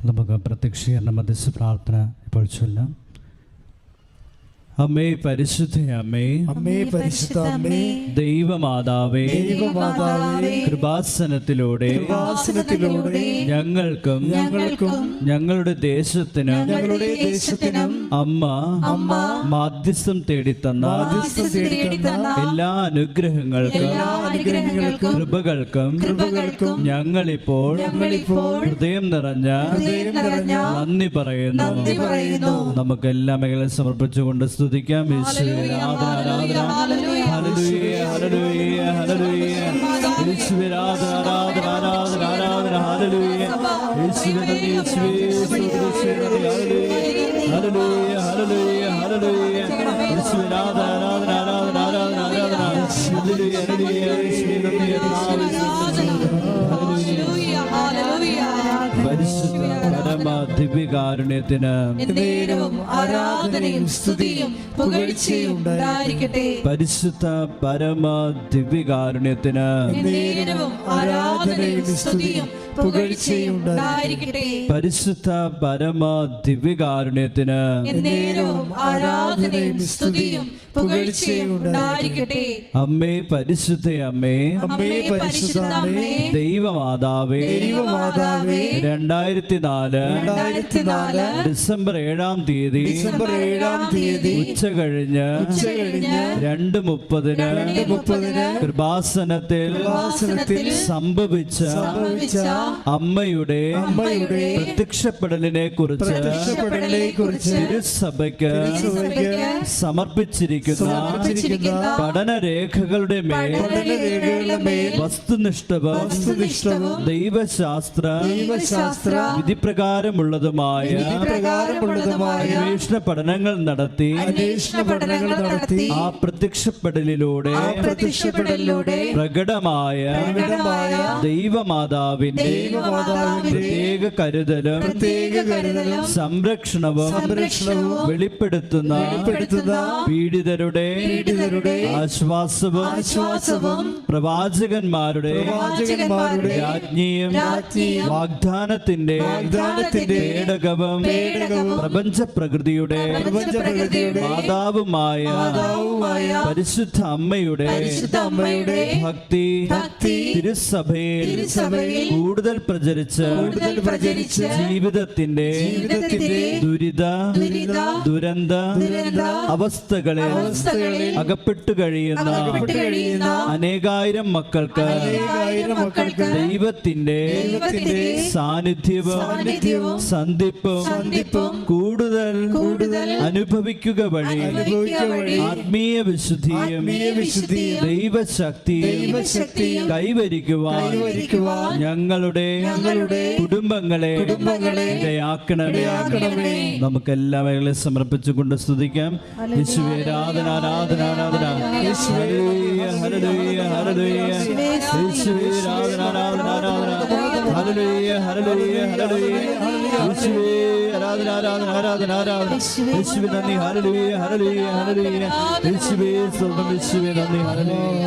നമുക്ക് പ്രത്യക്ഷീകരണ മധ്യസ്ഥ പ്രാർത്ഥന ഇപ്പോൾ ചൊല്ലാം. അമ്മേ പരിശുദ്ധ അമ്മേ, അമ്മേ പരിശുദ്ധ അമ്മേ, ദൈവമാതാവേ, കൃപാസനത്തിലൂടെ ഞങ്ങൾക്കും ഞങ്ങളുടെ ദേശത്തിനും അമ്മ മാധ്യസ്ഥം തേടിത്തന്ന എല്ലാ അനുഗ്രഹങ്ങൾക്കും കൃപകൾക്കും ഞങ്ങളിപ്പോൾ ഹൃദയം നിറഞ്ഞ നന്ദി പറയുന്നു. നമുക്കെല്ലാ മേഖലയും സമർപ്പിച്ചുകൊണ്ട് സ്തുതിക്കാം. യേശുവേ ആരാധന, ഹല്ലേലൂയ ഹല്ലേലൂയ ഹല്ലേലൂയ. യേശുവേ ആരാധന ആരാധന ആരാധന ഹല്ലേലൂയ. യേശുവേ നന്ദി, യേശുവേ സ്തുതി, ഹല്ലേലൂയ ഹല്ലേലൂയ ഹല്ലേലൂയ. യേശുവേ ആരാധന ആരാധന ആരാധന ആരാധന ഹല്ലേലൂയ ഹല്ലേലൂയ. യേശുവേ നന്ദി, പരിശുദ്ധ പരമ ദിവ്യകാരുണ്യത്തിന് ആരാധനയും സ്തുതിയും പുകഴ്ചയും ഉണ്ടായിരിക്കട്ടെ. പരിശുദ്ധ പരമ ദിവ്യകാരുണ്യത്തിന് ആരാധനയും സ്തുതിയും പുകഴ്ചയും ഉണ്ടായിരിക്കട്ടെ. പരിശുദ്ധ പരമ ദിവ്യകാരുണ്യത്തിന് ആരാധനയും സ്തുതിയും പുകഴ്ചയും ഉണ്ടായിരിക്കട്ടെ. അമ്മേ പരിശുദ്ധ അമ്മേ, അമ്മേ പരിശുദ്ധ അമ്മേ, ദൈവമാതാവേ, 2004 ഡിസംബർ 7-ാം തീയതി ഉച്ച കഴിഞ്ഞ് 2:30 കൃപാസനത്തിൽ സംഭവിച്ച അമ്മയുടെ പ്രത്യക്ഷപ്പെടലിനെ കുറിച്ച് തിരുസഭയ്ക്ക് സമർപ്പിച്ചിരിക്കുന്ന പഠനരേഖകളുടെ മേൽ വസ്തുനിഷ്ഠവും ദൈവശാസ്ത്ര വിധിപ്രകാരമുള്ളതുമായ അന്വേഷണ പഠനങ്ങൾ നടത്തി ആ പ്രത്യക്ഷപ്പെടലിലൂടെ പ്രകടമായ ദൈവമാതാവിന്റെ പ്രത്യേക കരുതലും സംരക്ഷണവും വെളിപ്പെടുത്തുന്ന പീഡിതരുടെ ആശ്വാസവും പ്രവാചകന്മാരുടെ രാജ്ഞിയും വാഗ്ദാനത്തിന്റെ പേടകവും പ്രപഞ്ച പ്രകൃതിയുടെ മാതാവുമായ പരിശുദ്ധ അമ്മയുടെ ഭക്തി തിരുസഭയിൽ കൂടുതൽ പ്രചരിച്ച് ജീവിതത്തിന്റെ ദുരന്ത അവസ്ഥകളിൽ അകപ്പെട്ടു കഴിയുന്ന അനേകായിരം മക്കൾക്ക് ദൈവത്തിന്റെ സാന്നിധ്യവും സന്ധിപ്പും കൂടുതൽ അനുഭവിക്കുക വഴി ആത്മീയ വിശുദ്ധിയും ദൈവശക്തിയും കൈവരിക്കുവാൻ ഞങ്ങളുടെ കുടുംബങ്ങളെ ഇടയാക്കണമേ. നമുക്കെല്ലാ മേഖലയും സമർപ്പിച്ചുകൊണ്ട് സ്തുതിക്കാം. യേശുവേ ആരാധന ആരാധന ആരാധന. Hallelujah hallelujah hallelujah. യേശുവേ ആരാധന ആരാധന ആരാധന. Hallelujah hallelujah hallelujah. യേശുവേ ആരാധന ആരാധന ആരാധന ആരാധന. യേശുവേ നന്ദി. Hallelujah hallelujah hallelujah. യേശുവേ സ്തോത്രം. യേശുവേ നന്ദി. ഹല്ലേലൂയ.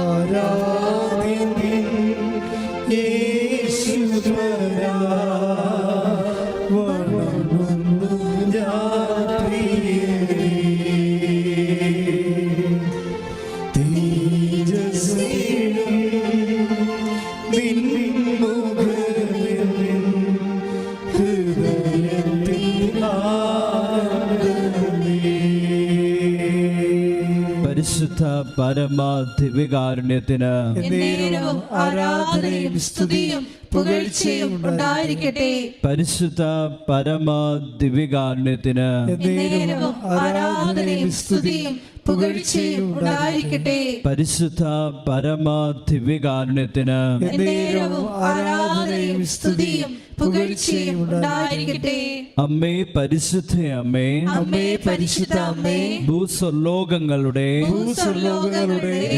പരിശുദ്ധ പരമ ദിവ്യകാരുണ്യത്തിന് ആരാധനയും സ്തുതിയും പുകഴ്ചയും ഉണ്ടായിരിക്കട്ടെ. പരിശുദ്ധ പരമ ദിവ്യകാരുണ്യത്തിന് ആരാധനയും സ്തുതിയും പുകഴ്ചയും ഉണ്ടായിരിക്കട്ടെ. പരിശുദ്ധ പരമ ദിവ്യകാരുണ്യത്തിന് ആരാധനയും സ്തുതിയും പുകഴ്ചയും ഉണ്ടായിരിക്കട്ടെ. അമ്മേ പരിശുദ്ധ അമ്മേ, അമ്മേ പരിശുദ്ധ അമ്മേ, ഭൂസ്വർലോകങ്ങളുടെ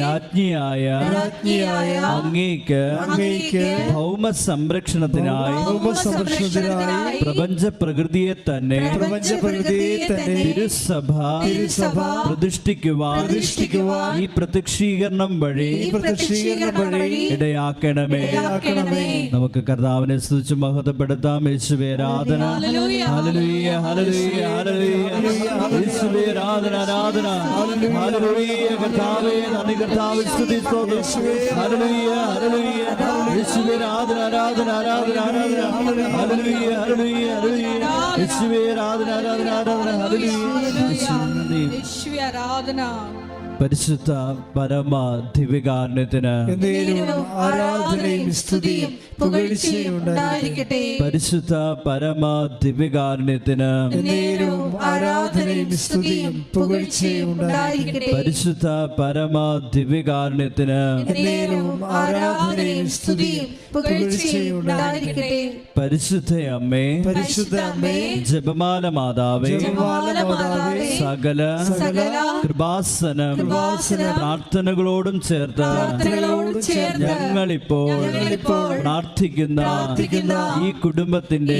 രാജ്ഞിയായ അങ്ങേക്ക് ഭൗമ സംരക്ഷണത്തിനായി പ്രപഞ്ച പ്രകൃതിയെ തന്നെ തിരുസഭ പ്രതിഷ്ഠിക്കുവാൻ ഈ പ്രത്യക്ഷീകരണം വഴി ഇടയാക്കണമേ. നമുക്ക് കർത്താവിനെ സ്തുതിച്ച് മഹത്വപ്പെടുത്താം. യേശുവേ ആരാധന. Hallelujah hallelujah hallelujah. യേശുവേ ആരാധന ആരാധന. ഹല്ലേലൂയ. കർത്താവേ നന്ദി. കർത്താവേ സ്തുതി സ്തോത്രം. Hallelujah hallelujah. യേശുവേ ആരാധന ആരാധന ആരാധന ആരാധന. Hallelujah hallelujah hallelujah. യേശുവേ ആരാധന ആരാധന ആരാധന. ഹല്ലേലൂയ. യേശുവേ ആരാധന. പരിശുദ്ധ പരമ ദിവ്യകാരുണ്യത്തിന് ആരാധനയും സ്തുതിയും പുകഴ്ചയും ഉണ്ടായിരിക്കട്ടെ. പരിശുദ്ധ പരമ ദിവ്യകാരുണ്യത്തിന് ആരാധനയും സ്തുതിയും പുകഴ്ചയും ഉണ്ടായിരിക്കട്ടെ. പരിശുദ്ധ പരമ ദിവ്യകാരുണ്യത്തിന് ആരാധനയും സ്തുതിയും പുകഴ്ചയും ഉണ്ടായിരിക്കട്ടെ. പരിശുദ്ധ അമ്മേ, ജപമാല മാതാവേ, സകല കൃപാസനം പ്രാർത്ഥനകളോടും ചേർത്ത് ഞങ്ങളിപ്പോൾ പ്രാർത്ഥിക്കുന്ന ഈ കുടുംബത്തിന്റെ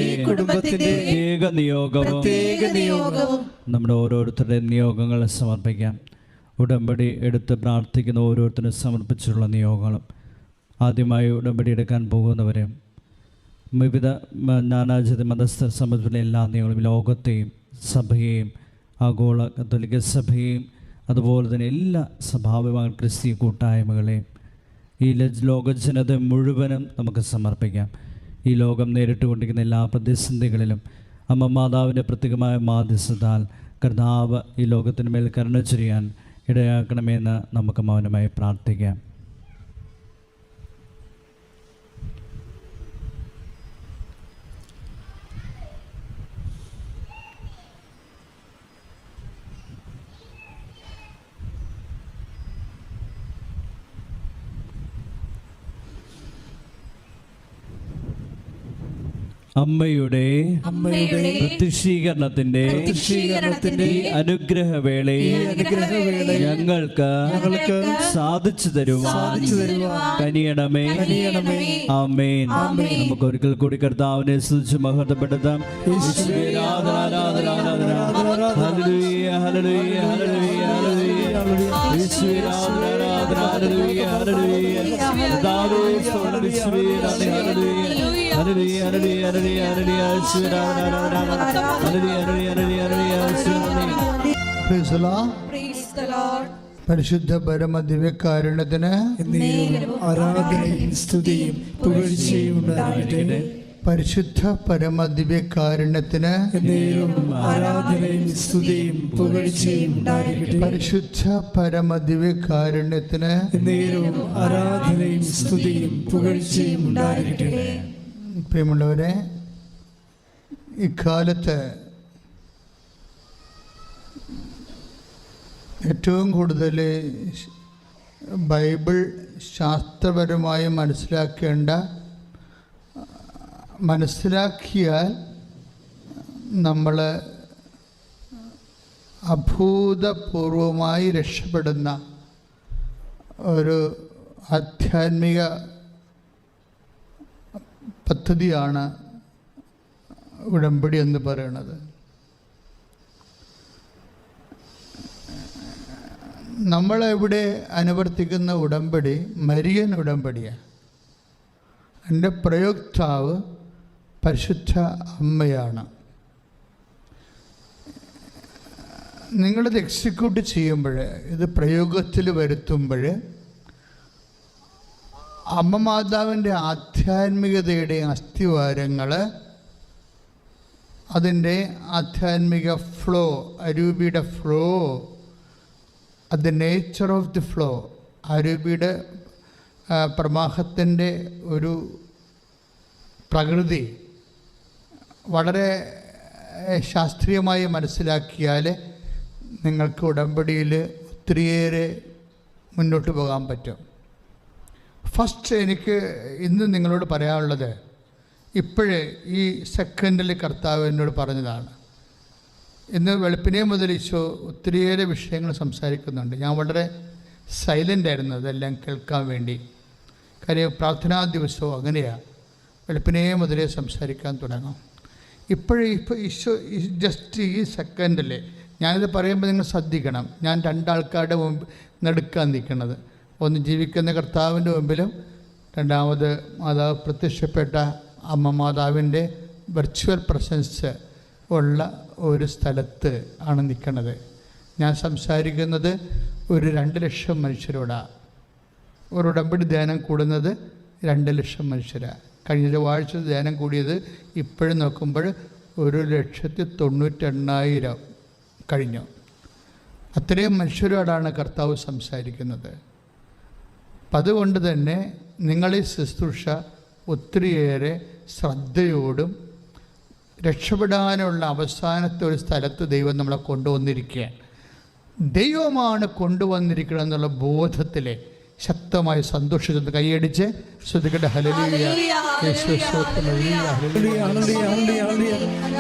പ്രത്യേക നിയോഗവും നമ്മുടെ ഓരോരുത്തരുടെ നിയോഗങ്ങളെ സമർപ്പിക്കാം. ഉടമ്പടി എടുത്ത് പ്രാർത്ഥിക്കുന്ന ഓരോരുത്തരും സമർപ്പിച്ചുള്ള നിയോഗങ്ങളും. ആദ്യമായി ഉടമ്പടി എടുക്കാൻ പോകുന്നവരെ വിവിധ നാനാജാതി മതസ്ഥ സംബന്ധിച്ചുള്ള എല്ലാ നിയമങ്ങളും ലോകത്തെയും സഭയെയും ആഗോള കത്തോലിക്ക സഭയെയും അതുപോലെ തന്നെ എല്ലാ സഭാവിഭാഗ ക്രിസ്തീയ കൂട്ടായ്മകളെയും ഈ ലോകജനത മുഴുവനും നമുക്ക് സമർപ്പിക്കാം. ഈ ലോകം നേരിട്ടുകൊണ്ടിരിക്കുന്ന എല്ലാ പ്രതിസന്ധികളിലും അമ്മ മാതാവിൻ്റെ പ്രത്യേകമായ മാധ്യസ്ഥത്താൽ കർത്താവ് ഈ ലോകത്തിന് മേൽ കരുണ ചൊരിയാൻ ഇടയാക്കണമെന്ന് നമുക്ക് മൗനമായി പ്രാർത്ഥിക്കാം. അമ്മയുടെ പ്രത്യക്ഷീകരണത്തിന്റെ ഈ അനുഗ്രഹവേളയിൽ ഞങ്ങൾക്ക് സാധിച്ചു തരുവാൻ കനിയണമേ. ആമേൻ. നമുക്ക് ഒരിക്കൽ കൂടി കർത്താവിനെ സ്തുതിച്ച് മഹത്വപ്പെടുത്താം. ഹല്ലേലൂയ ഹല്ലേലൂയ ഹല്ലേലൂയ പരിശുദ്ധ പരമ ദിവ്യകാരുണ്യത്തിന് ആരാധനയും സ്തുതിയും പുകഴ്ചയും ഉണ്ടായിരിക്കട്ടെ. പരിശുദ്ധ പരമ ദിവ്യകാരുണ്യത്തിന് ആരാധനയും സ്തുതിയും പുകഴ്ചയും ഉണ്ടായിരിക്കട്ടെ. പരിശുദ്ധ പരമ ദിവ്യകാരുണ്യത്തിന് ആരാധനയും സ്തുതിയും പുകഴ്ചയും ഉണ്ടായിരിക്കട്ടെ. പ്രിയമുള്ളവരെ, ഇക്കാലത്ത് ഏറ്റവും കൂടുതൽ ബൈബിൾ ശാസ്ത്രപരമായി മനസ്സിലാക്കിയാൽ നമ്മൾ അഭൂതപൂർവമായി രക്ഷപ്പെടുന്ന ഒരു ആധ്യാത്മിക പദ്ധതിയാണ് ഉടമ്പടി എന്ന് പറയുന്നത്. നമ്മളിവിടെ അനുവർത്തിക്കുന്ന ഉടമ്പടി മരിയൻ ഉടമ്പടിയാണ്. എൻ്റെ പ്രയോക്താവ് പരിശുദ്ധ അമ്മയാണ്. നിങ്ങളിത് എക്സിക്യൂട്ട് ചെയ്യുമ്പോൾ, ഇത് പ്രയോഗത്തിൽ വരുത്തുമ്പോൾ, അമ്മ മാതാവിൻ്റെ ആധ്യാത്മികതയുടെ അസ്ഥിവാരങ്ങൾ, അതിൻ്റെ ആധ്യാത്മിക ഫ്ലോ, അരൂപിയുടെ flow, the nature of the flow, അരൂപിയുടെ പ്രവാഹത്തിൻ്റെ ഒരു പ്രകൃതി വളരെ ശാസ്ത്രീയമായി മനസ്സിലാക്കിയാൽ നിങ്ങൾക്ക് ഉടമ്പടിയിൽ ഒത്തിരിയേറെ മുന്നോട്ട് പോകാൻ പറ്റും. ഫസ്റ്റ് എനിക്ക് ഇന്ന് നിങ്ങളോട് പറയാനുള്ളത്, ഇപ്പോഴേ ഈ സെക്കൻഡിൽ കർത്താവ് എന്നോട് പറഞ്ഞതാണ്. ഇന്ന് വെളുപ്പിനെ മുതൽ ഈശോ ഒത്തിരിയേറെ വിഷയങ്ങൾ സംസാരിക്കുന്നുണ്ട്. ഞാൻ വളരെ സൈലൻ്റ് ആയിരുന്നു അതെല്ലാം കേൾക്കാൻ വേണ്ടി. കാര്യം പ്രാർത്ഥനാ ദിവസവും അങ്ങനെയാണ്. വെളുപ്പിനേ മുതലേ സംസാരിക്കാൻ തുടങ്ങും. ഇപ്പോൾ ഈശോ ജസ്റ്റ് ഈ സെക്കൻഡിൽ ഞാനിത് പറയുമ്പോൾ നിങ്ങൾ ശ്രദ്ധിക്കണം. ഞാൻ രണ്ടാൾക്കാരുടെ മുമ്പ് നടുക്കാൻ നിൽക്കുന്നത്, ഒന്ന് ജീവിക്കുന്ന കർത്താവിൻ്റെ മുമ്പിലും രണ്ടാമത് മാതാവ് പ്രത്യക്ഷപ്പെട്ട അമ്മ മാതാവിൻ്റെ വെർച്വൽ പ്രസൻസ് ഉള്ള ഒരു സ്ഥലത്ത് ആണ് നിൽക്കുന്നത്. ഞാൻ സംസാരിക്കുന്നത് ഒരു 2 ലക്ഷം മനുഷ്യരോടാണ്. ഒരു ഉടമ്പടി ധ്യാനം കൂടുന്നത് 2 ലക്ഷം മനുഷ്യരാണ്. കഴിഞ്ഞ ചൊവ്വാഴ്ച ധ്യാനം കൂടിയത് ഇപ്പോഴും നോക്കുമ്പോൾ 1,98,000 കഴിഞ്ഞു. അത്രയും മനുഷ്യരോടാണ് കർത്താവ് സംസാരിക്കുന്നത്. അപ്പം അതുകൊണ്ട് തന്നെ നിങ്ങളീ ശുശ്രൂഷ ഒത്തിരിയേറെ ശ്രദ്ധയോടും രക്ഷപ്പെടാനുള്ള അവസാനത്തെ ഒരു സ്ഥലത്ത് ദൈവം നമ്മളെ കൊണ്ടുവന്നിരിക്കുകയാണ്. ദൈവമാണ് കൊണ്ടുവന്നിരിക്കണം എന്നുള്ള ബോധത്തിലെ ശക്തമായി സന്തോഷിച്ചത് കൈയടിച്ച് ശ്രദ്ധിക്കട്ടെ. ഹല്ലേലൂയ, യേശുവേ സ്തോത്രം, ഹല്ലേലൂയ, ഹല്ലേലൂയ, ഹല്ലേലൂയ, ഹല്ലേലൂയ,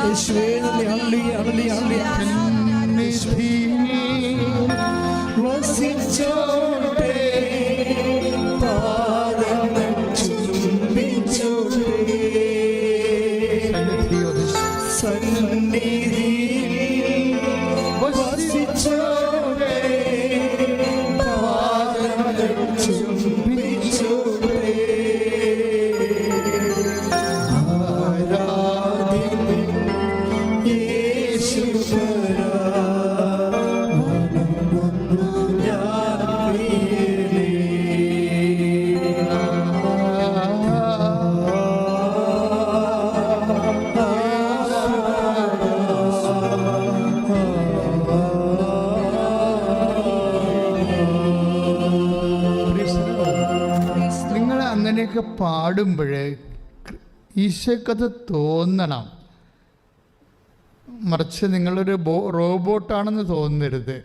യേശുവേ നന്ദി, ഹല്ലേലൂയ, ഹല്ലേലൂയ, ഹല്ലേലൂയ. വസിച്ചോട്ടെ പാദങ്ങൾ ചുംബിച്ചോട്ടെ സന്നിധിയിൽ വസിച്ചോട്ടെ പാദങ്ങൾ ചുംബിച്ചോട്ടെ ആരാധിക്കും യേശുവരാ അങ്ങനെയൊക്കെ പാടുമ്പോഴേ ഈശോക്കത് തോന്നണം. മറിച്ച് നിങ്ങളൊരു റോബോട്ടാണെന്ന് തോന്നരുത്.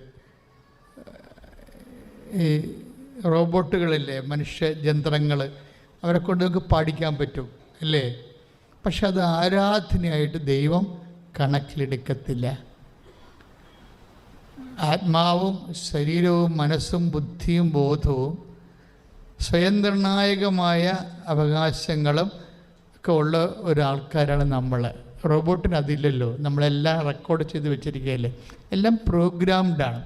ഈ റോബോട്ടുകളില്ലേ, മനുഷ്യയന്ത്രങ്ങൾ, അവരെ കൊണ്ട് നമുക്ക് പാടിക്കാൻ പറ്റും അല്ലേ? പക്ഷെ അത് ആരാധനയായിട്ട് ദൈവം കണക്കിലെടുക്കത്തില്ല. ആത്മാവും ശരീരവും മനസ്സും ബുദ്ധിയും ബോധവും സ്വയം നിർണായകമായ അവകാശങ്ങളും ഒക്കെ ഉള്ള ഒരാൾക്കാരാണ് നമ്മൾ. റോബോട്ടിന് അതില്ലല്ലോ. നമ്മളെല്ലാം റെക്കോർഡ് ചെയ്ത് വെച്ചിരിക്കുകയല്ലേ, എല്ലാം പ്രോഗ്രാംഡാണ്.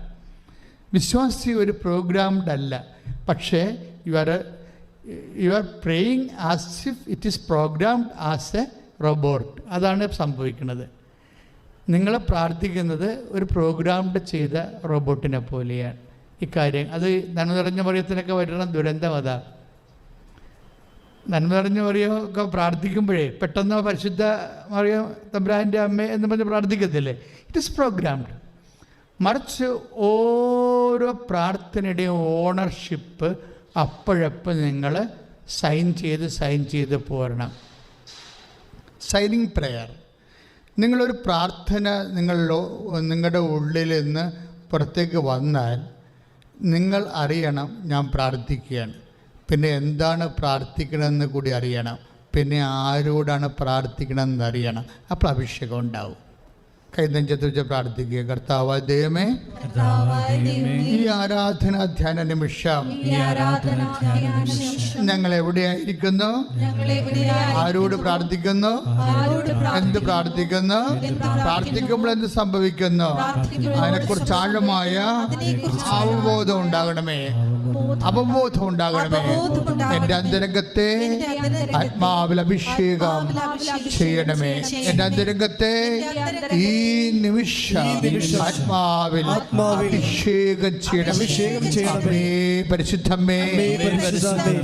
വിശ്വാസി ഒരു പ്രോഗ്രാംഡ് അല്ല, പക്ഷേ you are praying as if it is programmed as A robot. അതാണ് സംഭവിക്കുന്നത്. നിങ്ങൾ പ്രാർത്ഥിക്കുന്നത് ഒരു പ്രോഗ്രാംഡ് ചെയ്ത റോബോട്ടിനെ പോലെയാണ്. ഇക്കാര്യം അത് നന്മ നിറഞ്ഞ മറിയത്തിനൊക്കെ വരുന്ന ദുരന്തം അതാ. നന്മ നിറഞ്ഞ മറിയമൊക്കെ പ്രാർത്ഥിക്കുമ്പോഴേ പെട്ടെന്ന് പരിശുദ്ധ മറിയം തമ്പുരാൻ്റെ അമ്മ എന്ന് പറഞ്ഞ് പ്രാർത്ഥിക്കത്തില്ലേ? It is programmed. മറിച്ച് ഓരോ പ്രാർത്ഥനയുടെയും ഓണർഷിപ്പ് അപ്പോഴപ്പോൾ നിങ്ങൾ സൈൻ ചെയ്ത് പോരണം. Signing prayer. നിങ്ങളൊരു പ്രാർത്ഥന നിങ്ങളുടെ ഉള്ളിൽ നിന്ന് പുറത്തേക്ക് വന്നാൽ നിങ്ങൾ അറിയണം ഞാൻ പ്രാർത്ഥിക്കുകയാണ്. പിന്നെ എന്താണ് പ്രാർത്ഥിക്കണമെന്ന് കൂടി അറിയണം. പിന്നെ ആരോടാണ് പ്രാർത്ഥിക്കണമെന്ന് അറിയണം. അപ്പോൾ അഭിഷേകം ഉണ്ടാവും. കൈനെഞ്ചത്ത് വെച്ച് പ്രാർത്ഥിക്കുക. കർത്താവായ ദൈവമേ, ഈ ആരാധനാ ധ്യാന നിമിഷം ഞങ്ങൾ എവിടെയായിരിക്കുന്നു, ആരോട് പ്രാർത്ഥിക്കുന്നു, എന്ത് പ്രാർത്ഥിക്കുന്നു, പ്രാർത്ഥിക്കുമ്പോൾ എന്ത് സംഭവിക്കുന്നു, അതിനെക്കുറിച്ച് ആഴമായ അവബോധം ഉണ്ടാകണമേ. എൻ്റെ അന്തരംഗത്തെ ആത്മാവിൽ അഭിഷേകം ചെയ്യണമേ. എൻ്റെ അന്തരംഗത്തെ ഈ നിമിഷം ആത്മാവിൽ അഭിഷേകം ചെയ്യണമേ. പരിശുദ്ധമേ,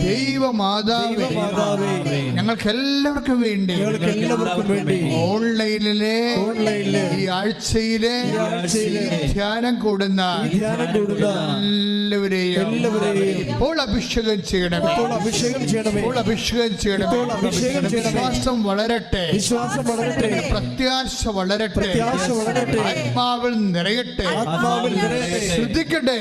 ദൈവമാതാവേ, ഞങ്ങൾക്ക് എല്ലാവർക്കും വേണ്ടി ഓൺലൈനിലെ ഈ ആഴ്ചയിലെ ധ്യാനം കൂടുന്ന എല്ലാവരെയും ഇപ്പോൾ അഭിഷേകം ചെയ്യണമേ. വിശ്വാസം വളരട്ടെ, പ്രത്യാശ വളരട്ടെ, ആത്മാവിൽ നിറയട്ടെ, ശ്രദ്ധിക്കട്ടെ.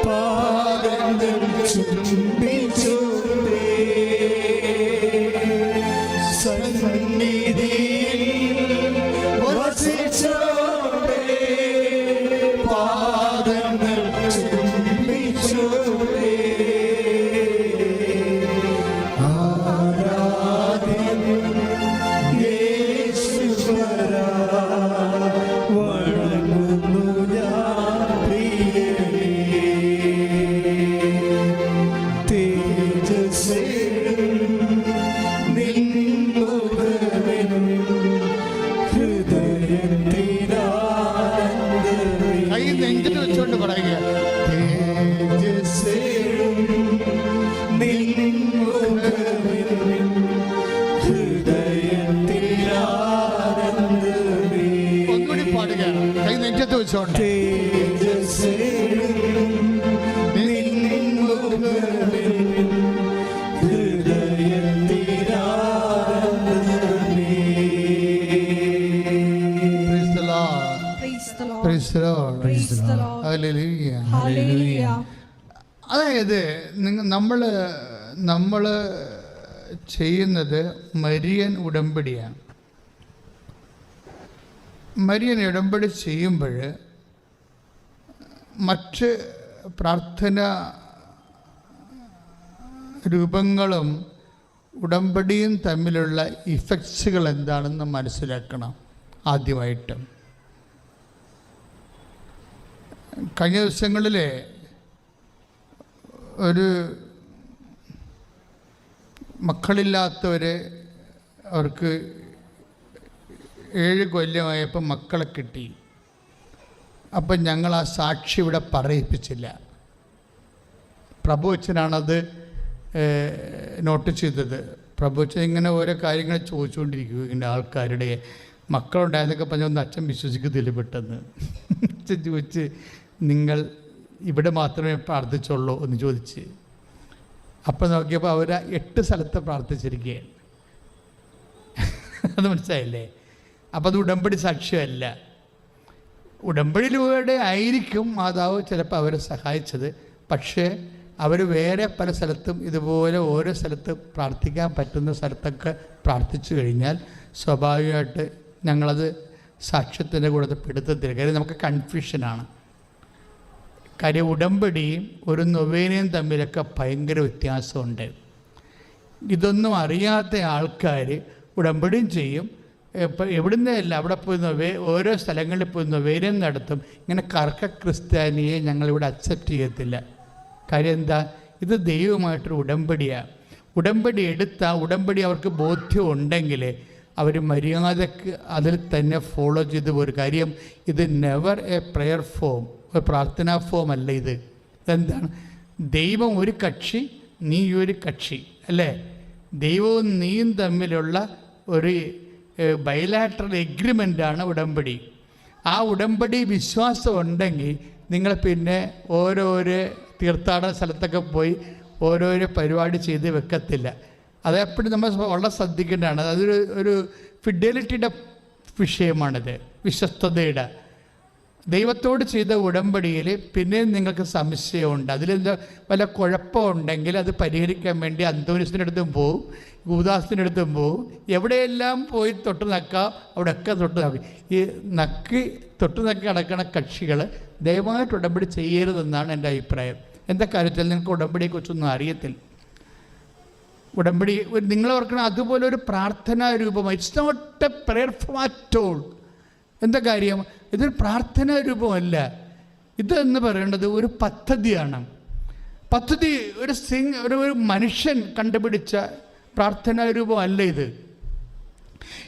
പാദങ്ങൾ ചുംബിച്ചോട്ടെ ചോദിച്ചോട്ടെ. അതായത് നമ്മൾ ചെയ്യുന്നത് മരിയൻ ഉടമ്പടിയാണ്. മരിയൻ ഉടമ്പടി ചെയ്യുമ്പോൾ മറ്റ് പ്രാർത്ഥന രൂപങ്ങളും ഉടമ്പടിയും തമ്മിലുള്ള ഇഫക്ട്സുകൾ എന്താണെന്ന് മനസ്സിലാക്കണം. ആദ്യമായിട്ട് കഴിഞ്ഞ ദിവസങ്ങളിൽ ഒരു മക്കളില്ലാത്തവരെ അവർക്ക് 7 കൊല്ലമായപ്പോൾ മക്കളെ കിട്ടി. അപ്പം ഞങ്ങൾ ആ സാക്ഷി ഇവിടെ പറയിപ്പിച്ചില്ല. പ്രഭുവച്ചനാണത് നോട്ട് ചെയ്തത്. പ്രഭുവച്ചൻ ഇങ്ങനെ ഓരോ കാര്യങ്ങൾ ചോദിച്ചുകൊണ്ടിരിക്കും. ഇങ്ങനെ ആൾക്കാരുടെ മക്കളുണ്ടായെന്നൊക്കെ പറഞ്ഞൊന്നും അച്ഛൻ വിശ്വസിക്കത്തില്ല. പെട്ടെന്ന് അച്ഛൻ ചോദിച്ച്, നിങ്ങൾ ഇവിടെ മാത്രമേ പ്രാർത്ഥിച്ചുള്ളൂ എന്ന് ചോദിച്ച്. അപ്പം നോക്കിയപ്പോൾ അവർ 8 സ്ഥലത്ത് പ്രാർത്ഥിച്ചിരിക്കുകയാണ്. അത് മനസ്സിലായില്ലേ? അപ്പം അത് ഉടമ്പടി സാക്ഷ്യമല്ല. ഉടമ്പടിയിലൂടെ ആയിരിക്കും മാതാവ് ചിലപ്പോൾ അവരെ സഹായിച്ചത്. പക്ഷേ അവർ വേറെ പല സ്ഥലത്തും ഇതുപോലെ ഓരോ സ്ഥലത്ത് പ്രാർത്ഥിക്കാൻ പറ്റുന്ന സ്ഥലത്തൊക്കെ പ്രാർത്ഥിച്ചു കഴിഞ്ഞാൽ സ്വാഭാവികമായിട്ട് ഞങ്ങളത് സാക്ഷ്യത്തിൻ്റെ കൂടെ പെടുത്തത്തില്ല. കാര്യം നമുക്ക് കൺഫ്യൂഷനാണ്. കാര്യം ഉടമ്പടിയും ഒരു നൊവേനയും തമ്മിലൊക്കെ ഭയങ്കര വ്യത്യാസമുണ്ട്. ഇതൊന്നും അറിയാത്ത ആൾക്കാർ ഉടമ്പടിയും ചെയ്യും. ഇപ്പം എവിടുന്നല്ല അവിടെ പോയി ഓരോ സ്ഥലങ്ങളിൽ പോയി നൊവേനയും നടത്തും. ഇങ്ങനെ കർക്ക ക്രിസ്ത്യാനിയെ ഞങ്ങളിവിടെ അക്സെപ്റ്റ് ചെയ്യത്തില്ല. കാര്യം എന്താ? ഇത് ദൈവമായിട്ടൊരു ഉടമ്പടിയാണ്. ഉടമ്പടി ഉടമ്പടി അവർക്ക് ബോധ്യം ഉണ്ടെങ്കിൽ അവർ മര്യാദക്ക് അതിൽ തന്നെ ഫോളോ ചെയ്ത് പോരും. കാര്യം ഇത് നെവർ എ പ്രെയർ ഫോം, ഒരു പ്രാർത്ഥനാ ഫോം അല്ല ഇത്. ഇതെന്താണ്? ദൈവം ഒരു കക്ഷി, നീ ഒരു കക്ഷി അല്ലേ? ദൈവവും നീയും തമ്മിലുള്ള ഒരു ബൈലാറ്ററൽ എഗ്രിമെൻ്റാണ് ഉടമ്പടി. ആ ഉടമ്പടി വിശ്വാസം ഉണ്ടെങ്കിൽ നിങ്ങൾ പിന്നെ ഓരോരോ തീർത്ഥാടന സ്ഥലത്തൊക്കെ പോയി ഓരോരോ പരിപാടി ചെയ്ത് വെക്കത്തില്ല. അതെപ്പോഴും നമ്മൾ വളരെ ശ്രദ്ധിക്കേണ്ടതാണ്. അതൊരു ഫിഡലിറ്റിയുടെ വിഷയമാണിത്, വിശ്വസ്തതയുടെ. ദൈവത്തോട് ചെയ്ത ഉടമ്പടിയിൽ പിന്നെ നിങ്ങൾക്ക് സംശയമുണ്ട്, അതിലെന്താ വല്ല കുഴപ്പമുണ്ടെങ്കിൽ അത് പരിഹരിക്കാൻ വേണ്ടി അന്തോനിസിൻ്റെ അടുത്തും പോവും, യൂദാസിൻ്റെ അടുത്തും പോവും. എവിടെയെല്ലാം പോയി തൊട്ട് നക്കാം അവിടെയൊക്കെ തൊട്ട് നക്കി. ഈ തൊട്ട് നക്കി നടക്കുന്ന കക്ഷികൾ ദയവായിട്ട് ഉടമ്പടി ചെയ്യരുതെന്നാണ് എൻ്റെ അഭിപ്രായം. എന്താ കാര്യത്തിൽ നിങ്ങൾക്ക് ഉടമ്പടിയെക്കുറിച്ചൊന്നും അറിയത്തില്ല. ഉടമ്പടി നിങ്ങൾ ഓർക്കണം, അതുപോലെ ഒരു പ്രാർത്ഥനാ രൂപമായി. It's not a prayer form at all. എന്താ കാര്യം? ഇതൊരു പ്രാർത്ഥനാ രൂപമല്ല. ഇതെന്ന് പറയേണ്ടത് ഒരു പദ്ധതിയാണ്. പദ്ധതി ഒരു മനുഷ്യൻ കണ്ടുപിടിച്ച പ്രാർത്ഥനാ രൂപമല്ല ഇത്.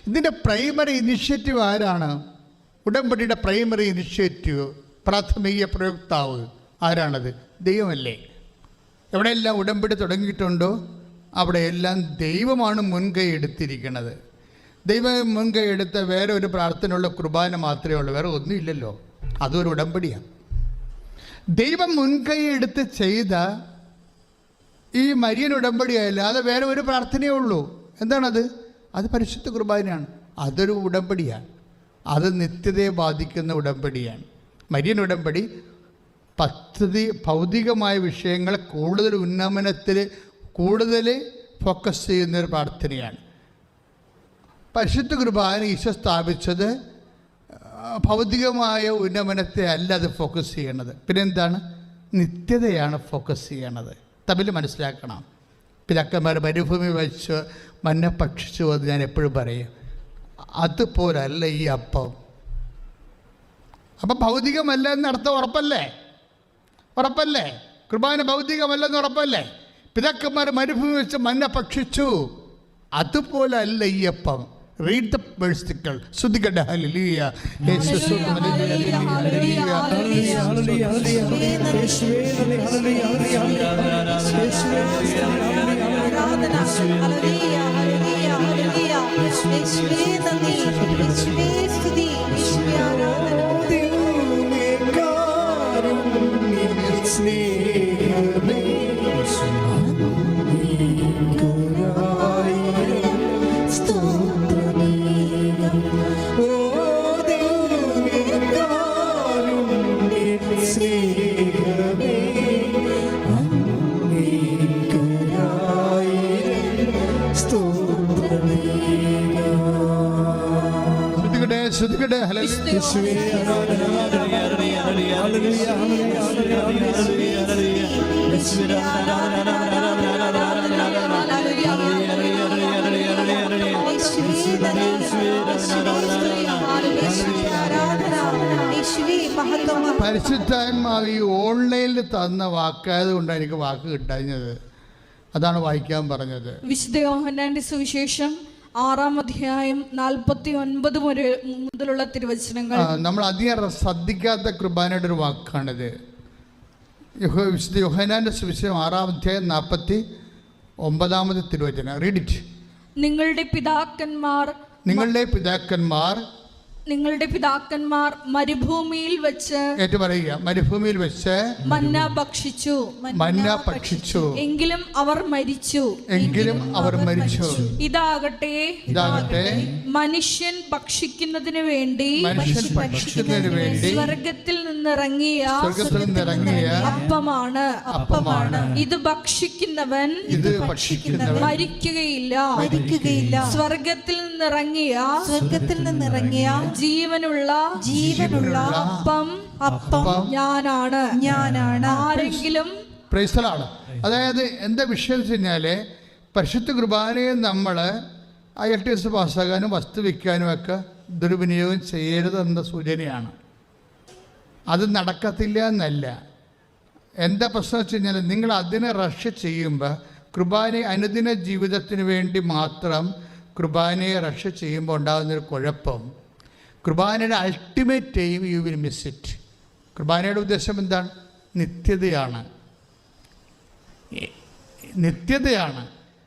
ഇതിൻ്റെ പ്രൈമറി ഇനിഷ്യേറ്റീവ് ആരാണ്? ഉടമ്പടിയുടെ പ്രൈമറി ഇനിഷ്യേറ്റീവ്, പ്രാഥമിക പ്രയോക്താവ് ആരാണത്? ദൈവമല്ലേ? എവിടെയെല്ലാം ഉടമ്പടി തുടങ്ങിയിട്ടുണ്ടോ അവിടെയെല്ലാം ദൈവമാണ് മുൻകൈ എടുത്തിരിക്കുന്നത്. ദൈവം മുൻകൈ എടുത്ത വേറെ ഒരു പ്രാർത്ഥനയുള്ള കുർബാന മാത്രമേ ഉള്ളൂ, വേറെ ഒന്നുമില്ലല്ലോ. അതൊരു ഉടമ്പടിയാണ്. ദൈവം മുൻകൈ എടുത്ത് ചെയ്ത ഈ മരിയൻ ഉടമ്പടിയല്ല, അത് വേറെ ഒരു പ്രാർത്ഥനയേ ഉള്ളൂ. എന്താണത്? അത് പരിശുദ്ധ കുർബാനയാണ്. അതൊരു ഉടമ്പടിയാണ്. അത് നിത്യതയെ ബാധിക്കുന്ന ഉടമ്പടിയാണ്. മരിയൻ ഉടമ്പടി ഭൗതികമായ വിഷയങ്ങളെ കൂടുതൽ ഉന്നമനത്തിൽ കൂടുതൽ ഫോക്കസ് ചെയ്യുന്നൊരു പ്രാർത്ഥനയാണ്. പരിശുദ്ധ കുർബാന ഈശോ സ്ഥാപിച്ചത് ഭൗതികമായ ഉന്നമനത്തെ അല്ല അത് ഫോക്കസ് ചെയ്യണത്. പിന്നെന്താണ്? നിത്യതയാണ് ഫോക്കസ് ചെയ്യണത്. തമ്മിൽ മനസ്സിലാക്കണം. പിതാക്കന്മാർ മരുഭൂമി വെച്ച് മന്ന ഭക്ഷിച്ചു എന്ന് ഞാൻ എപ്പോഴും പറയും. അതുപോലല്ല ഈ അപ്പം. അപ്പം ഭൗതികമല്ല എന്നർത്ഥം ഉറപ്പല്ലേ? കുർബാന ഭൗതികമല്ലെന്ന് ഉറപ്പല്ലേ? പിതാക്കന്മാർ മരുഭൂമി വെച്ച് മന്ന ഭക്ഷിച്ചു, അതുപോലെ അല്ല ഈ അപ്പം. റീഡ് ദ വേഴ്സുകൾ. ശ്രുതികട ഹല്ലേലൂയ. ശ്രദ്ധിക്കട്ടെ. ഹല്ലേലൂയ. യേശുവേ ആരാധന. ഹല്ലേലൂയ, ഹല്ലേലൂയ, പരിശുദ്ധാത്മാവ് ഈ ഓൺലൈനിൽ തന്ന വാക്കായത് കൊണ്ടാണ് എനിക്ക് വാക്ക് കിട്ടാഞ്ഞത്. അതാണ് വായിക്കാൻ പറഞ്ഞത്. വിശുദ്ധ യോഹന്നാന്റെ സുവിശേഷം 6-ാം അധ്യായം 49 മുതലുള്ള തിരുവചനങ്ങൾ. നമ്മൾ അധികം ശ്രദ്ധിക്കാത്ത കുർബാനയുടെ ഒരു വാക്കാണിത്. വിശുദ്ധ യോഹന്നാന്റെ സുവിശേഷം 6-ാം അധ്യായം 49 തിരുവചനം. Read it. നിങ്ങളുടെ പിതാക്കന്മാർ മരുഭൂമിയിൽ വെച്ച് പറയുക, മരുഭൂമിയിൽ വെച്ച് മന്ന ഭക്ഷിച്ചു, എങ്കിലും അവർ മരിച്ചു. ഇതാകട്ടെ മനുഷ്യൻ ഭക്ഷിക്കുന്നതിന് വേണ്ടി സ്വർഗത്തിൽ നിന്നിറങ്ങിയ അപ്പമാണ്. ഇത് ഭക്ഷിക്കുന്നവൻ മരിക്കുകയില്ല. സ്വർഗത്തിൽ നിന്നിറങ്ങിയ ജീവനുള്ള അപ്പം ഞാനാണ്. ആരെങ്കിലും അതായത് എന്താ വിഷയം വെച്ച് കഴിഞ്ഞാല്, പരിശുദ്ധ കുർബാനയെ നമ്മൾ IELTS പാസ്സാകാനും വസ്തു വയ്ക്കാനും ഒക്കെ ദുർവിനിയോഗം ചെയ്യരുതെന്ന സൂചനയാണ്. അത് നടക്കത്തില്ല എന്നല്ല. എന്താ പ്രശ്നം വെച്ച് കഴിഞ്ഞാൽ, നിങ്ങൾ അതിനെ റഷ് ചെയ്യുമ്പോൾ, കുർബാന അനുദിന ജീവിതത്തിന് വേണ്ടി മാത്രം കുർബാനയെ റഷ് ചെയ്യുമ്പോൾ ഉണ്ടാകുന്നൊരു കുഴപ്പം, കുർബാനയുടെ ultimate aim you will miss it. കുർബാനയുടെ ഉദ്ദേശം എന്താണ്? നിത്യതയാണ്.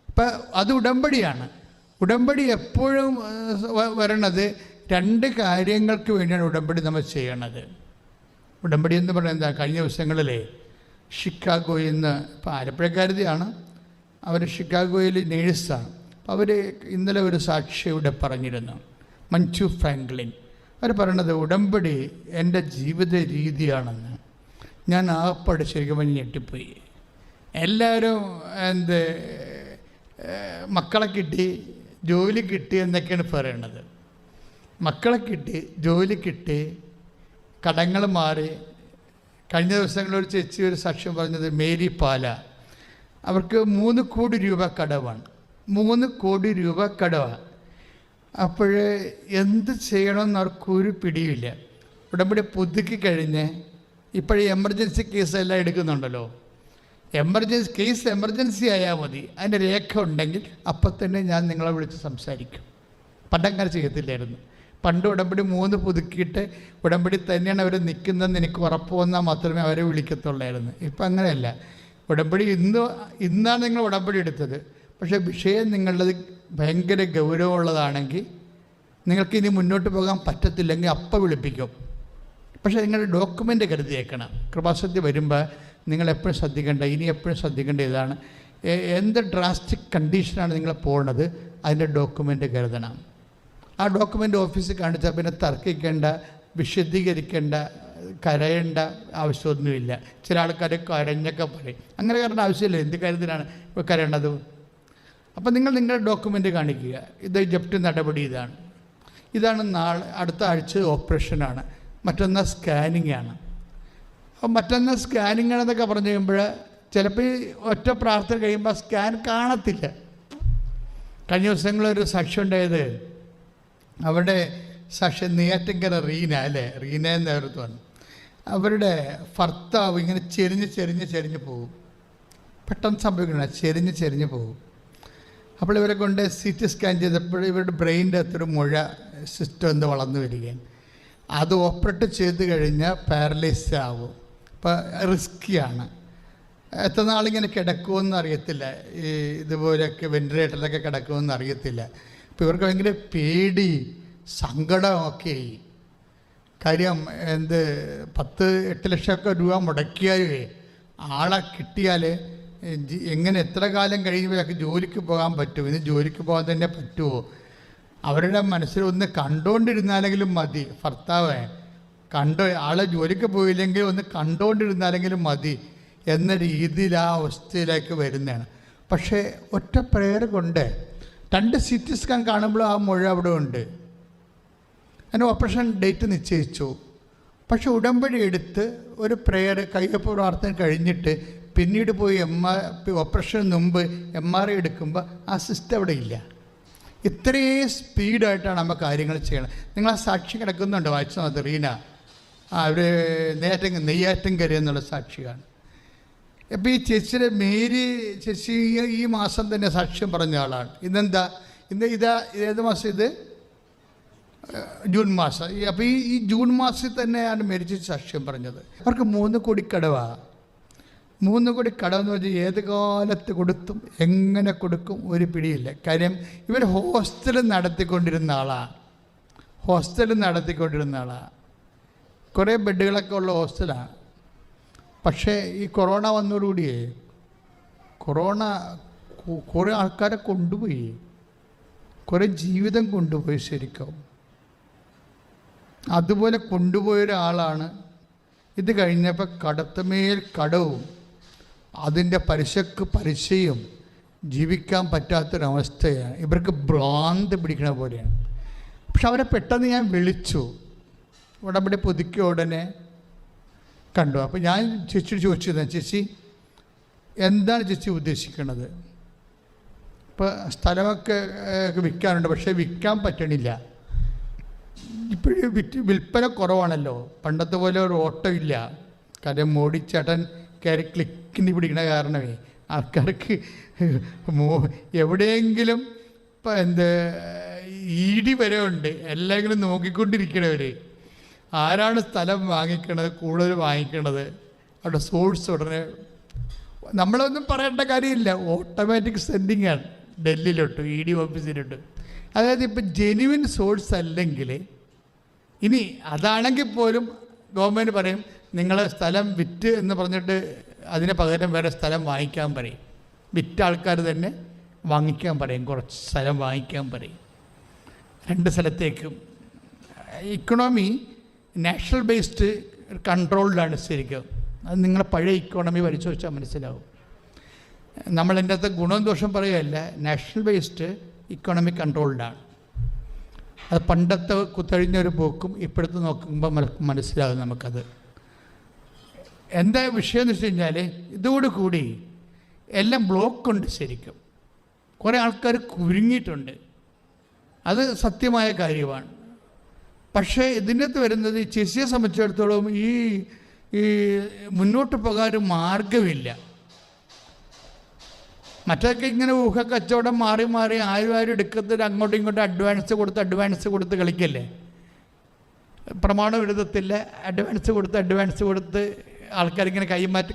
ഇപ്പം അത് ഉടമ്പടിയാണ്. ഉടമ്പടി എപ്പോഴും വരണത് 2 കാര്യങ്ങൾക്ക് വേണ്ടിയാണ് ഉടമ്പടി നമ്മൾ ചെയ്യണത്. ഉടമ്പടി എന്ന് പറയുന്നത് എന്താ? കഴിഞ്ഞ ദിവസങ്ങളിലെ ഷിക്കാഗോയിൽ നിന്ന്, ഇപ്പോൾ ആലപ്പുഴക്കാരുതിയാണ്, അവർ ഷിക്കാഗോയിൽ നേഴ്സാണ്. അപ്പോൾ അവർ ഇന്നലെ ഒരു സാക്ഷി ഇവിടെ പറഞ്ഞിരുന്നു, മഞ്ജു ഫ്രാങ്ക്ലിൻ. അവർ പറയണത് ഉടമ്പടി എൻ്റെ ജീവിത രീതിയാണെന്ന്. ഞാൻ ആപ്പാട് ശരിക്കും ഞെട്ടിപ്പോയി. എല്ലാവരും മക്കളെ കിട്ടി, ജോലി കിട്ടി എന്നൊക്കെയാണ് പറയണത്. മക്കളെ കിട്ടി, ജോലി കിട്ടി, കടങ്ങൾ മാറി. കഴിഞ്ഞ ദിവസങ്ങളിൽ ചേച്ചി ഒരു സാക്ഷ്യം പറഞ്ഞത്, മേരി പാല, അവർക്ക് 3 കോടി രൂപ കടവാണ്. 3 കോടി രൂപ കടവാണ്. അപ്പോൾ എന്ത് ചെയ്യണമെന്ന് അവർക്കൊരു പിടിയില്ല. ഉടമ്പടി പുതുക്കി കഴിഞ്ഞ് ഇപ്പോഴേ എമർജൻസി കേസെല്ലാം എടുക്കുന്നുണ്ടല്ലോ. എമർജൻസി ആയാൽ മതി, അതിൻ്റെ രേഖ ഉണ്ടെങ്കിൽ അപ്പം തന്നെ ഞാൻ നിങ്ങളെ വിളിച്ച് സംസാരിക്കും. പണ്ടങ്ങനെ ചെയ്യത്തില്ലായിരുന്നു. പണ്ട് ഉടമ്പടി 3 പുതുക്കിയിട്ട് ഉടമ്പടി തന്നെയാണ് അവർ നിൽക്കുന്നതെന്ന് എനിക്ക് ഉറപ്പ് വന്നാൽ മാത്രമേ അവരെ വിളിക്കത്തുള്ളായിരുന്നു. ഇപ്പം അങ്ങനെയല്ല. ഉടമ്പടി ഇന്നാണ് നിങ്ങൾ ഉടമ്പടി എടുത്തത്, പക്ഷേ വിഷയം നിങ്ങളുടേത് ഭയങ്കര ഗൗരവമുള്ളതാണെങ്കിൽ നിങ്ങൾക്ക് ഇനി മുന്നോട്ട് പോകാൻ പറ്റത്തില്ലെങ്കിൽ അപ്പം വിളിപ്പിക്കും. പക്ഷേ നിങ്ങളുടെ ഡോക്യുമെൻ്റ് കരുതിയേക്കണം. കൃപാസന്ധ്യ വരുമ്പോൾ നിങ്ങളെപ്പോഴും ശ്രദ്ധിക്കേണ്ട, ഇനി എപ്പോഴും ശ്രദ്ധിക്കേണ്ട ഇതാണ്, എന്ത് ഡ്രാസ്റ്റിക് കണ്ടീഷനാണ് നിങ്ങൾ പോകുന്നത്, അതിൻ്റെ ഡോക്യുമെൻ്റ് കരുതണം. ആ ഡോക്യുമെൻ്റ് ഓഫീസിൽ കാണിച്ചാൽ പിന്നെ തർക്കിക്കേണ്ട, വിശദീകരിക്കേണ്ട, കരയേണ്ട ആവശ്യമൊന്നുമില്ല. ചില ആൾക്കാർ കരഞ്ഞൊക്കെ പറയും. അങ്ങനെ കരേണ്ട ആവശ്യമില്ല. എന്ത് കാര്യത്തിലാണ് ഇപ്പോൾ കരയേണ്ടത്? അപ്പം നിങ്ങൾ നിങ്ങളുടെ ഡോക്യുമെൻ്റ് കാണിക്കുക. ഇത് ജപ്തി നടപടി ഇതാണ് അടുത്ത ആഴ്ച ഓപ്പറേഷനാണ്, മറ്റൊന്ന് സ്കാനിങ് ആണ്. അപ്പം മറ്റൊന്ന് സ്കാനിങ് ആണെന്നൊക്കെ പറഞ്ഞു കഴിയുമ്പോൾ ചിലപ്പോൾ ഒറ്റ പ്രാർത്ഥന കഴിയുമ്പോൾ സ്കാൻ കാണത്തില്ല. കഴിഞ്ഞ ദിവസങ്ങളൊരു സാക്ഷ്യം ഉണ്ടായത്, അവിടെ സാക്ഷ്യം നെയ്യാറ്റിൻകര റീന എന്നവരുത്താണ്. അവരുടെ ഭർത്താവ് ഇങ്ങനെ ചെരിഞ്ഞ് പോകും. പെട്ടെന്ന് സംഭവിക്കണം, ചെരിഞ്ഞ് പോകും. അപ്പോൾ ഇവരെ കൊണ്ട് CT സ്കാൻ ചെയ്തപ്പോൾ ഇവരുടെ ബ്രെയിൻ്റെ അത്ര മുഴ സിസ്റ്റം വളർന്നു വരികയാണ്. അത് ഓപ്പറേറ്റ് ചെയ്ത് കഴിഞ്ഞാൽ പാരലൈസ് ആവും. അപ്പോൾ റിസ്ക്കിയാണ്. എത്ര നാളിങ്ങനെ കിടക്കുമെന്ന് അറിയത്തില്ല. ഈ ഇതുപോലെയൊക്കെ വെൻറ്റിലേറ്ററിലൊക്കെ കിടക്കുമെന്ന് അറിയത്തില്ല. അപ്പോൾ ഇവർക്ക് ഭയങ്കര പേടി, സങ്കടമൊക്കെ ആയി. കാര്യം 10-8 ലക്ഷമൊക്കെ രൂപ മുടക്കിയാലേ ആളെ കിട്ടിയാൽ എങ്ങനെ എത്ര കാലം കഴിയുമ്പോഴൊക്കെ ജോലിക്ക് പോകാൻ പറ്റും? ഇനി ജോലിക്ക് പോകാൻ തന്നെ പറ്റുമോ? അവരുടെ മനസ്സിലൊന്ന് കണ്ടുകൊണ്ടിരുന്നാലെങ്കിലും മതി. ഭർത്താവ് ആളെ ജോലിക്ക് പോയില്ലെങ്കിൽ ഒന്ന് കണ്ടുകൊണ്ടിരുന്നാലെങ്കിലും മതി എന്ന രീതിയിൽ ആ അവസ്ഥയിലേക്ക് വരുന്നതാണ്. പക്ഷേ ഒറ്റ പ്രേയർ കൊണ്ട് 2 CT സ്കാൻ കാണുമ്പോൾ ആ മുഴ അവിടെ ഉണ്ട്. അതിന് ഓപ്പറേഷൻ ഡേറ്റ് നിശ്ചയിച്ചു. പക്ഷെ ഉടമ്പടി എടുത്ത് ഒരു പ്രെയർ കയ്യൊപ്പ് പ്രാർത്ഥന കഴിഞ്ഞിട്ട് പിന്നീട് പോയി ഓപ്പറേഷന് മുമ്പ് MRI എടുക്കുമ്പോൾ ആ സിസ്റ്റം അവിടെ ഇല്ല. ഇത്രയും സ്പീഡായിട്ടാണ് നമ്മൾ കാര്യങ്ങൾ ചെയ്യണം. നിങ്ങൾ ആ സാക്ഷി കിടക്കുന്നുണ്ട്, വായിച്ചാൽ മതി. റീന അവർ നെയ്യാറ്റിൻകര എന്നുള്ള സാക്ഷിയാണ്. അപ്പോൾ ഈ ചേച്ചിയുടെ മേരി ചേച്ചി ഈ മാസം തന്നെ സാക്ഷ്യം പറഞ്ഞ ആളാണ്. ഇന്നെന്താ ഏത് മാസം? ഇത് ജൂൺ മാസം. അപ്പോൾ ഈ ജൂൺ മാസത്തിൽ തന്നെയാണ് മേരിച്ച് സാക്ഷ്യം പറഞ്ഞത്. അവർക്ക് 3 കോടി കടവാണ്. 3 കോടി കടമെന്ന് പറഞ്ഞാൽ ഏത് കാലത്ത് കൊടുത്തും എങ്ങനെ കൊടുക്കും ഒരു പിടിയില്ല. കാര്യം ഇവർ ഹോസ്റ്റൽ നടത്തിക്കൊണ്ടിരുന്ന ആളാണ്. കുറേ ബെഡുകളൊക്കെ ഉള്ള ഹോസ്റ്റലാണ്. പക്ഷേ ഈ കൊറോണ വന്നതോടുകൂടിയേ കുറേ ആൾക്കാരെ കൊണ്ടുപോയി, കുറേ ജീവിതം കൊണ്ടുപോയി. ശരിക്കും അതുപോലെ കൊണ്ടുപോയ ഒരാളാണ്. ഇത് കഴിഞ്ഞപ്പോൾ കടത്തുമേൽ കടവും അതിൻ്റെ പലിശയും ജീവിക്കാൻ പറ്റാത്തൊരവസ്ഥയാണ്. ഇവർക്ക് ഭ്രാന്ത് പിടിക്കണ പോലെയാണ്. പക്ഷെ അവരെ പെട്ടെന്ന് ഞാൻ വിളിച്ചു, ഉടമ്പടി പുതുക്കിയ ഉടനെ കണ്ടു. അപ്പോൾ ഞാൻ ചേച്ചിയോട് ചോദിച്ചത്, ചേച്ചി എന്താണ് ചേച്ചി ഉദ്ദേശിക്കുന്നത്? ഇപ്പോൾ സ്ഥലമൊക്കെ വിൽക്കാനുണ്ട്, പക്ഷേ വിൽക്കാൻ പറ്റണില്ല. ഇപ്പോഴും വിൽപ്പന കുറവാണല്ലോ, പണ്ടത്തെ പോലെ ഒരു ഓട്ടോ ഇല്ല. കാര്യം മോഡി ചേട്ടൻ കയറി ക്ലിക്കിന് പിടിക്കണ കാരണമേ ആൾക്കാർക്ക് എവിടെയെങ്കിലും ഇപ്പം ED വരെ ഉണ്ട്. എല്ലാവരും നോക്കിക്കൊണ്ടിരിക്കണവർ ആരാണ് സ്ഥലം വാങ്ങിക്കണത്, കൂടുതൽ വാങ്ങിക്കണത്. അവിടെ സോഴ്സ് ഉടനെ നമ്മളൊന്നും പറയേണ്ട കാര്യമില്ല, ഓട്ടോമാറ്റിക് സെൻഡിങ് ആണ് ഡൽഹിയിലോട്ട്, ED ഓഫീസിലോട്ട്. അതായത് ഇപ്പം ജെന്യുവിൻ സോഴ്സ് അല്ലെങ്കിൽ, ഇനി അതാണെങ്കിൽ പോലും ഗവൺമെൻറ് പറയും നിങ്ങൾ സ്ഥലം വിറ്റ് എന്ന് പറഞ്ഞിട്ട് അതിന് പകരം വേറെ സ്ഥലം വാങ്ങിക്കാൻ പറയും. വിറ്റ ആൾക്കാർ തന്നെ വാങ്ങിക്കാൻ പറയും, കുറച്ച് സ്ഥലം വാങ്ങിക്കാൻ പറയും 2 സ്ഥലത്തേക്കും. ഇക്കണോമി നാഷണൽ ബേസ്ഡ് കൺട്രോൾഡാണ് ശരിക്കും. അത് നിങ്ങളെ പഴയ ഇക്കോണമി പരിശോധിച്ചാൽ മനസ്സിലാവും. നമ്മളതിൻ്റെ അകത്ത് ഗുണവും ദോഷം പറയുകയല്ല, നാഷണൽ ബേസ്ഡ് ഇക്കോണമി കൺട്രോൾഡാണ്. അത് പണ്ടത്തെ കുത്തഴിഞ്ഞൊരു പോക്കും ഇപ്പോഴത്തെ നോക്കുമ്പോൾ മനസ്സിലാകും നമുക്കത്. എന്താ വിഷയം എന്ന് വെച്ച് കഴിഞ്ഞാൽ ഇതോടുകൂടി എല്ലാം ബ്ലോക്കുണ്ട്. ശരിക്കും കുറേ ആൾക്കാർ കുരുങ്ങിയിട്ടുണ്ട്, അത് സത്യമായ കാര്യമാണ്. പക്ഷേ ഇതിൻ്റെ അകത്ത് വരുന്നത് ചെസ്സിയെ സംബന്ധിച്ചിടത്തോളം ഈ മുന്നോട്ട് പോകാൻ ഒരു മാർഗമില്ല. മറ്റൊക്കെ ഇങ്ങനെ ഊഹക്കച്ചവടം മാറി ആരും എടുക്കത്തില്ല, അങ്ങോട്ടും ഇങ്ങോട്ടും അഡ്വാൻസ് കൊടുത്ത് കളിക്കല്ലേ. പ്രമാണം എഴുതത്തില്ല, അഡ്വാൻസ് കൊടുത്ത് ആൾക്കാരിങ്ങനെ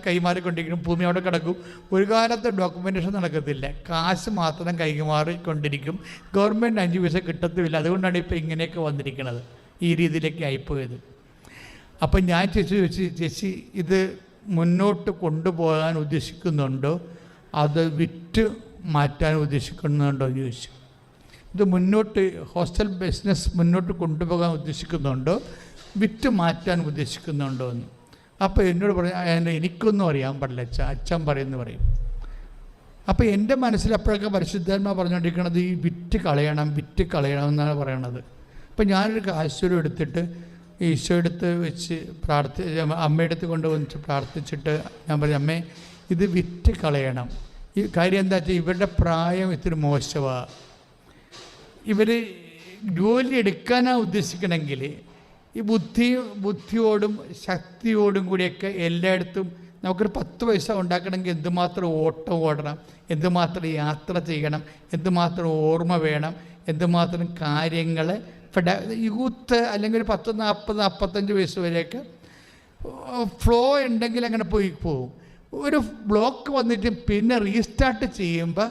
കൈമാറിക്കൊണ്ടിരിക്കണം. ഭൂമി അവിടെ കിടക്കും. ഒരു കാലത്ത് ഡോക്യുമെൻറ്റേഷൻ നടക്കത്തില്ല, കാശ് മാത്രം കൈമാറിക്കൊണ്ടിരിക്കും. ഗവൺമെൻറ് 5 പൈസ കിട്ടത്തുമില്ല. അതുകൊണ്ടാണ് ഇപ്പോൾ ഇങ്ങനെയൊക്കെ വന്നിരിക്കുന്നത്, ഈ രീതിയിലേക്ക് ആയിപ്പോയത്. അപ്പം ഞാൻ ചേച്ചി ഇത് മുന്നോട്ട് കൊണ്ടുപോകാൻ ഉദ്ദേശിക്കുന്നുണ്ടോ, അത് വിറ്റ് മാറ്റാൻ ഉദ്ദേശിക്കുന്നുണ്ടോ എന്ന് ചോദിച്ചു. ഇത് മുന്നോട്ട് ഹോസ്റ്റൽ ബിസിനസ് മുന്നോട്ട് കൊണ്ടുപോകാൻ ഉദ്ദേശിക്കുന്നുണ്ടോ, വിറ്റ് മാറ്റാൻ ഉദ്ദേശിക്കുന്നുണ്ടോ എന്ന്. അപ്പോൾ എന്നോട് പറഞ്ഞു, എനിക്കൊന്നും അറിയാൻ പാടില്ല, അച്ഛൻ പറയുമെന്ന് പറയും. അപ്പോൾ എൻ്റെ മനസ്സിൽ അപ്പോഴൊക്കെ പരിശുദ്ധാത്മാ പറഞ്ഞുകൊണ്ടിരിക്കുന്നത് ഈ വിറ്റ് കളയണം എന്നാണ് പറയണത്. അപ്പോൾ ഞാനൊരു കാശ്വരം എടുത്തിട്ട് ഈശോ എടുത്ത് വെച്ച് അമ്മയെടുത്ത് കൊണ്ടുവന്നിട്ട് പ്രാർത്ഥിച്ചിട്ട് ഞാൻ പറഞ്ഞു, അമ്മേ ഇത് വിറ്റ് കളയണം. ഈ കാര്യം എന്താ വെച്ചാൽ ഇവരുടെ പ്രായം ഇത്തിരി മോശമാണ്. ഇവർ ജോലി എടുക്കാനാണ് ഉദ്ദേശിക്കണമെങ്കിൽ ഈ ബുദ്ധിയോടും ശക്തിയോടും കൂടിയൊക്കെ എല്ലായിടത്തും നമുക്കൊരു 10 പൈസ ഉണ്ടാക്കണമെങ്കിൽ എന്തുമാത്രം ഓട്ടം ഓടണം, എന്തുമാത്രം യാത്ര ചെയ്യണം, എന്തുമാത്രം ഓർമ്മ വേണം, എന്തുമാത്രം കാര്യങ്ങൾ യൂത്ത് അല്ലെങ്കിൽ ഒരു 10, 40, 45 വയസ്സ് വരെയൊക്കെ ഫ്ലോ ഉണ്ടെങ്കിൽ അങ്ങനെ പോകും. ഒരു ബ്ലോക്ക് വന്നിട്ട് പിന്നെ റീസ്റ്റാർട്ട് ചെയ്യുമ്പോൾ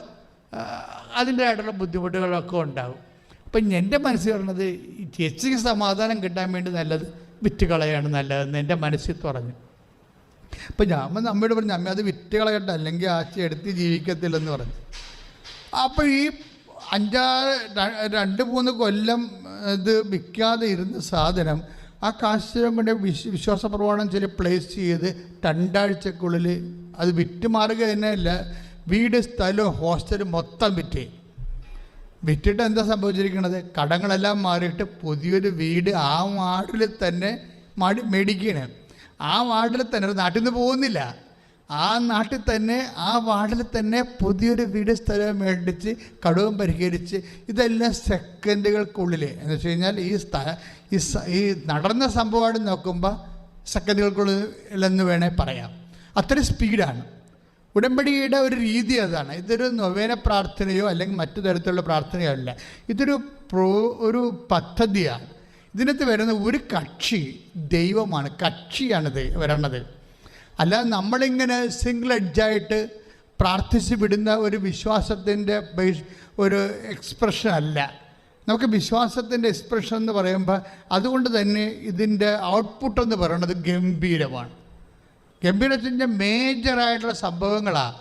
അതിൻ്റെതായിട്ടുള്ള ബുദ്ധിമുട്ടുകളൊക്കെ ഉണ്ടാകും. അപ്പം എൻ്റെ മനസ്സിൽ പറഞ്ഞത് ഈ ചേച്ചിക്ക് സമാധാനം കിട്ടാൻ വേണ്ടി നല്ലത് വിറ്റ് കളയാണ് നല്ലതെന്ന് എൻ്റെ മനസ്സിൽ പറഞ്ഞു. അപ്പം ഞാൻ അമ്മയോട് പറഞ്ഞു, അമ്മ അത് വിറ്റ് കളയട്ടെ, അല്ലെങ്കിൽ ആച്ചി എടുത്ത് ജീവിക്കത്തില്ലെന്ന് പറഞ്ഞു. അപ്പോൾ ഈ 2-3 കൊല്ലം ഇത് വിൽക്കാതെ ഇരുന്ന സാധനം ആ കാശും കൊണ്ട് വിശ്വാസ പ്രമാണം പ്ലേസ് ചെയ്ത് 2 ആഴ്ചക്കുള്ളിൽ അത് വിറ്റ് മാറുക തന്നെയല്ല, വീട് സ്ഥലവും ഹോസ്റ്റലും മൊത്തം വിറ്റ്. വിറ്റിട്ട് എന്താ സംഭവിച്ചിരിക്കുന്നത്? കടങ്ങളെല്ലാം മാറിയിട്ട് പുതിയൊരു വീട് ആ വാർഡിൽ തന്നെ മേടിക്കുകയാണ്. ആ വാർഡിൽ തന്നെ, ഒരു നാട്ടിൽ നിന്ന് പോകുന്നില്ല, ആ നാട്ടിൽ തന്നെ ആ വാർഡിൽ തന്നെ പുതിയൊരു വീട് സ്ഥലം മേടിച്ച് കടവും പരിഹരിച്ച്, ഇതെല്ലാം സെക്കൻഡുകൾക്കുള്ളിൽ. എന്ന് വെച്ച് കഴിഞ്ഞാൽ ഈ നടന്ന സംഭവമായിട്ട് നോക്കുമ്പോൾ സെക്കൻഡുകൾക്കുള്ളിലെന്ന് വേണേൽ പറയാം. അത്രയും സ്പീഡാണ് ഉടമ്പടിയുടെ ഒരു രീതി. അതാണ്. ഇതൊരു നൊവേന പ്രാർത്ഥനയോ അല്ലെങ്കിൽ മറ്റു തരത്തിലുള്ള പ്രാർത്ഥനയോ അല്ല. ഒരു പദ്ധതിയാണ്. ഇതിനകത്ത് വരുന്ന ഒരു കക്ഷി ദൈവമാണ്, കക്ഷിയാണിത് വരണത്. അല്ലാതെ നമ്മളിങ്ങനെ സിംഗിൾ എഡ്ജായിട്ട് പ്രാർത്ഥിച്ച് വിടുന്ന ഒരു വിശ്വാസത്തിൻ്റെ ഒരു എക്സ്പ്രഷൻ അല്ല. നമുക്ക് വിശ്വാസത്തിൻ്റെ എക്സ്പ്രഷൻ എന്ന് പറയുമ്പോൾ അതുകൊണ്ട് തന്നെ ഇതിൻ്റെ ഔട്ട്പുട്ട് എന്ന് പറയുന്നത് ഗംഭീരമാണ്. ഗംഭീരത്തിൻ്റെ മേജറായിട്ടുള്ള സംഭവങ്ങളാണ്.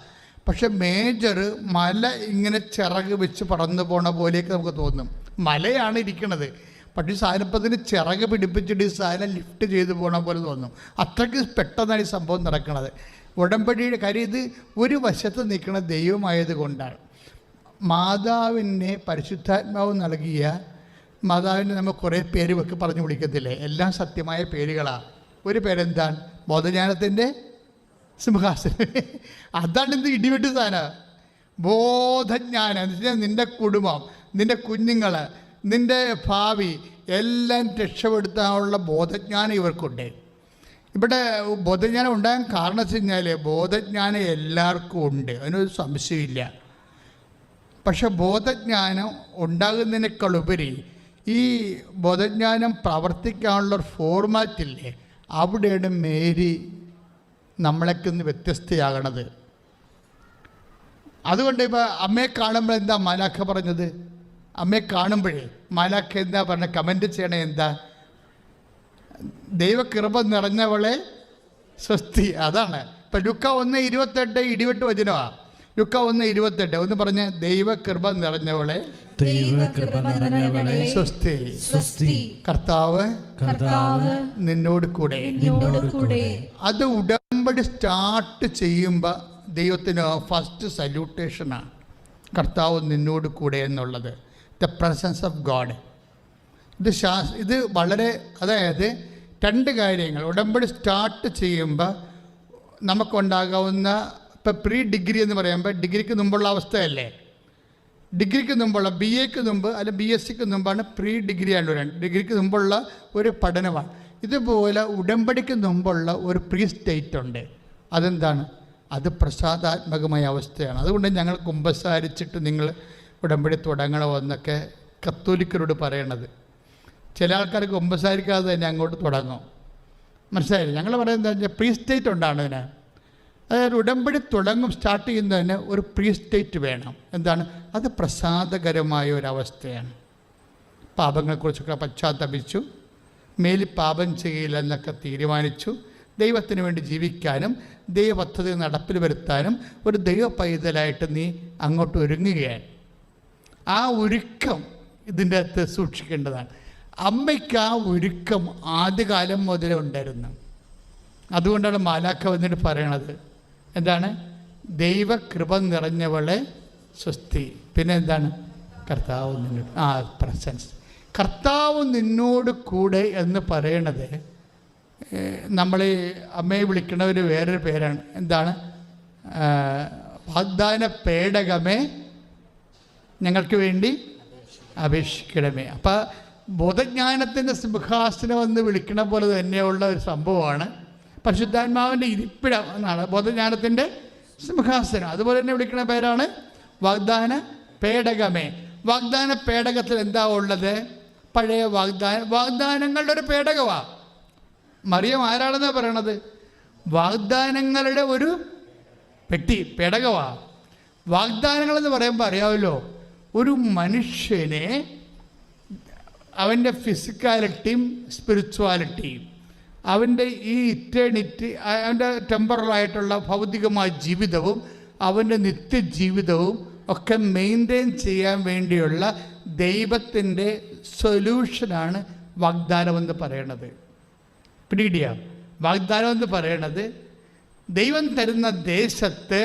പക്ഷെ മേജർ മല ഇങ്ങനെ ചിറക് വെച്ച് പറന്നു പോണ പോലെയൊക്കെ നമുക്ക് തോന്നും. മലയാണ് ഇരിക്കണത്, പക്ഷേ സാധനപ്പത്തിന് ചിറക് പിടിപ്പിച്ചിട്ട് ഈ സാധനം ലിഫ്റ്റ് ചെയ്ത് പോകണ പോലെ തോന്നും. അത്രയ്ക്ക് പെട്ടെന്നാണ് ഈ സംഭവം നടക്കുന്നത്. ഉടമ്പടിയുടെ കാര്യം ഇത് ഒരു വശത്ത് നിൽക്കുന്ന ദൈവമായത് കൊണ്ടാണ്. മാതാവിനെ പരിശുദ്ധാത്മാവ് നൽകിയ മാതാവിനെ നമ്മൾ കുറേ പേര് വെക്ക് പറഞ്ഞു വിളിക്കത്തില്ലേ? എല്ലാം സത്യമായ പേരുകളാണ്. ഒരു പേരെന്താണ്? ബോധജ്ഞാനത്തിൻ്റെ സിംഹാസനം. അതാണ് ഇന്ന് ഇടിവെട്ട് സാധനം. ബോധജ്ഞാനം എന്ന് വെച്ചാൽ നിൻ്റെ കുടുംബം, നിൻ്റെ കുഞ്ഞുങ്ങൾ, നിൻ്റെ ഭാവി എല്ലാം രക്ഷപ്പെടുത്താനുള്ള ബോധജ്ഞാനം ഇവർക്കുണ്ട്. ഇവിടെ ബോധജ്ഞാനം ഉണ്ടാകാൻ കാരണം വെച്ച് കഴിഞ്ഞാൽ ബോധജ്ഞാനം എല്ലാവർക്കും ഉണ്ട്, അതിനൊരു സംശയമില്ല. പക്ഷെ ബോധജ്ഞാനം ഉണ്ടാകുന്നതിനേക്കാളുപരി ഈ ബോധജ്ഞാനം പ്രവർത്തിക്കാനുള്ളൊരു ഫോർമാറ്റില്ലേ, അവിടെയാണ് മേരി നമ്മളെക്കൊന്ന് വ്യത്യസ്തയാകണത്. അതുകൊണ്ട് ഇപ്പോൾ അമ്മയെ കാണുമ്പോൾ എന്താ മാലാഖ പറഞ്ഞത്? അമ്മയെ കാണുമ്പോഴേ മാലാഖ എന്താ പറഞ്ഞ? കമൻറ്റ് ചെയ്യണേ എന്താ? ദൈവകൃപ നിറഞ്ഞവളെ സ്വസ്തി. അതാണ്. ഇപ്പം ലുക്ക 1:28 ഇടിവെട്ട് വചനമാണ്. ലുക്ക 1:28 ഒന്ന് പറഞ്ഞ ദൈവകൃപ നിറഞ്ഞവളെ സ്വസ്തി, കർത്താവ് നിന്നോട് കൂടെ. അത് ഉടമ്പടി സ്റ്റാർട്ട് ചെയ്യുമ്പോൾ ദൈവത്തിന് ഫസ്റ്റ് സല്യൂട്ടേഷനാണ് കർത്താവ് നിന്നോട് കൂടെ എന്നുള്ളത്. The presence of God. ഇത് വളരെ, അതായത് രണ്ട് കാര്യങ്ങൾ. ഉടമ്പടി സ്റ്റാർട്ട് ചെയ്യുമ്പോൾ നമുക്കുണ്ടാകാവുന്ന, ഇപ്പോൾ പ്രീ ഡിഗ്രി എന്ന് പറയുമ്പോൾ ഡിഗ്രിക്ക് മുമ്പുള്ള അവസ്ഥയല്ലേ. ഡിഗ്രിക്ക് മുമ്പുള്ള BAക്ക് മുമ്പ് അല്ലെങ്കിൽ BScക്ക് മുമ്പാണ് പ്രീ ഡിഗ്രി ആയിട്ട് വരാൻ. ഡിഗ്രിക്ക് മുമ്പുള്ള ഒരു പഠനമാണ്. ഇതുപോലെ ഉടമ്പടിക്ക് മുമ്പുള്ള ഒരു പ്രീ സ്റ്റേറ്റ് ഉണ്ട്. അതെന്താണ്? അത് പ്രസാദാത്മകമായ അവസ്ഥയാണ്. അതുകൊണ്ട് ഞങ്ങൾ കുമ്പസാരിച്ചിട്ട് നിങ്ങൾ ഉടമ്പടി തുടങ്ങണമെന്നൊക്കെ കത്തോലിക്കരോട് പറയണത്. ചില ആൾക്കാർക്ക് കുമ്പസാരിക്കാതെ തന്നെ അങ്ങോട്ട് തുടങ്ങും. മനസ്സിലായില്ല? ഞങ്ങൾ പറയുന്നത് പ്രീ സ്റ്റേറ്റ് ഉണ്ടാണ് ഇതിന്. അതായത് ഉടമ്പടി സ്റ്റാർട്ട് ചെയ്യുന്നതിന് ഒരു പ്രീ സ്റ്റേറ്റ് വേണം. എന്താണ്? അത് പ്രസാദകരമായ ഒരവസ്ഥയാണ്. പാപങ്ങളെക്കുറിച്ചൊക്കെ പശ്ചാത്തപിച്ചു, മേലിൽ പാപം ചെയ്യില്ലെന്നൊക്കെ തീരുമാനിച്ചു, ദൈവത്തിന് വേണ്ടി ജീവിക്കാനും ദൈവ പദ്ധതി നടപ്പിൽ വരുത്താനും ഒരു ദൈവ പൈതലായിട്ട് നീ അങ്ങോട്ട് ഒരുങ്ങുകയാണ്. ആ ഒരുക്കം ഇതിൻ്റെ അകത്ത് സൂക്ഷിക്കേണ്ടതാണ്. അമ്മയ്ക്ക് ആ ഒരുക്കം ആദ്യകാലം മുതലേ ഉണ്ടായിരുന്നു. അതുകൊണ്ടാണ് മാലാഖ വന്നിട്ട് പറയണത് എന്താണ്? ദൈവകൃപ നിറഞ്ഞവളെ സ്വസ്തി. പിന്നെ എന്താണ്? കർത്താവ് നിന്നോട്. പ്രസൻസ്. കർത്താവ് നിന്നോട് കൂടെ എന്ന് പറയണത് നമ്മൾ അമ്മയെ വിളിക്കണവർ വേറൊരു പേരാണ്. എന്താണ്? വാഗ്ദാന പേടകമേ ഞങ്ങൾക്ക് വേണ്ടി അപേക്ഷിക്കണമേ. അപ്പം ബോധജ്ഞാനത്തിൻ്റെ സിംഹാസനം എന്ന് വിളിക്കണ പോലെ തന്നെയുള്ള ഒരു സംഭവമാണ് പരിശുദ്ധാത്മാവിൻ്റെ ഇരിപ്പിടം എന്നാണ് ബോധജ്ഞാനത്തിൻ്റെ സിംഹാസനം. അതുപോലെ തന്നെ വിളിക്കുന്ന പേരാണ് വാഗ്ദാന പേടകമേ. വാഗ്ദാന പേടകത്തിൽ എന്താ ഉള്ളത്? പഴയ വാഗ്ദാനങ്ങളുടെ ഒരു പേടകമാണ്. മറിയം ആരാണെന്നാണ് പറയണത്? വാഗ്ദാനങ്ങളുടെ ഒരു പെട്ടി, പേടകമാണ്. വാഗ്ദാനങ്ങളെന്ന് പറയുമ്പോൾ അറിയാമല്ലോ, ഒരു മനുഷ്യനെ അവൻ്റെ ഫിസിക്കാലിറ്റിയും സ്പിരിച്വാലിറ്റിയും അവൻ്റെ ഈ ഇറ്റേണിറ്റി, അവൻ്റെ ടെമ്പറലായിട്ടുള്ള ഭൗതികമായ ജീവിതവും അവൻ്റെ നിത്യജീവിതവും ഒക്കെ മെയിൻറ്റെയിൻ ചെയ്യാൻ വേണ്ടിയുള്ള ദൈവത്തിൻ്റെ സൊല്യൂഷനാണ് വാഗ്ദാനമെന്ന് പറയണത്. പിടിയിടിയ വാഗ്ദാനമെന്ന് പറയണത് ദൈവം തരുന്ന ദേശത്ത്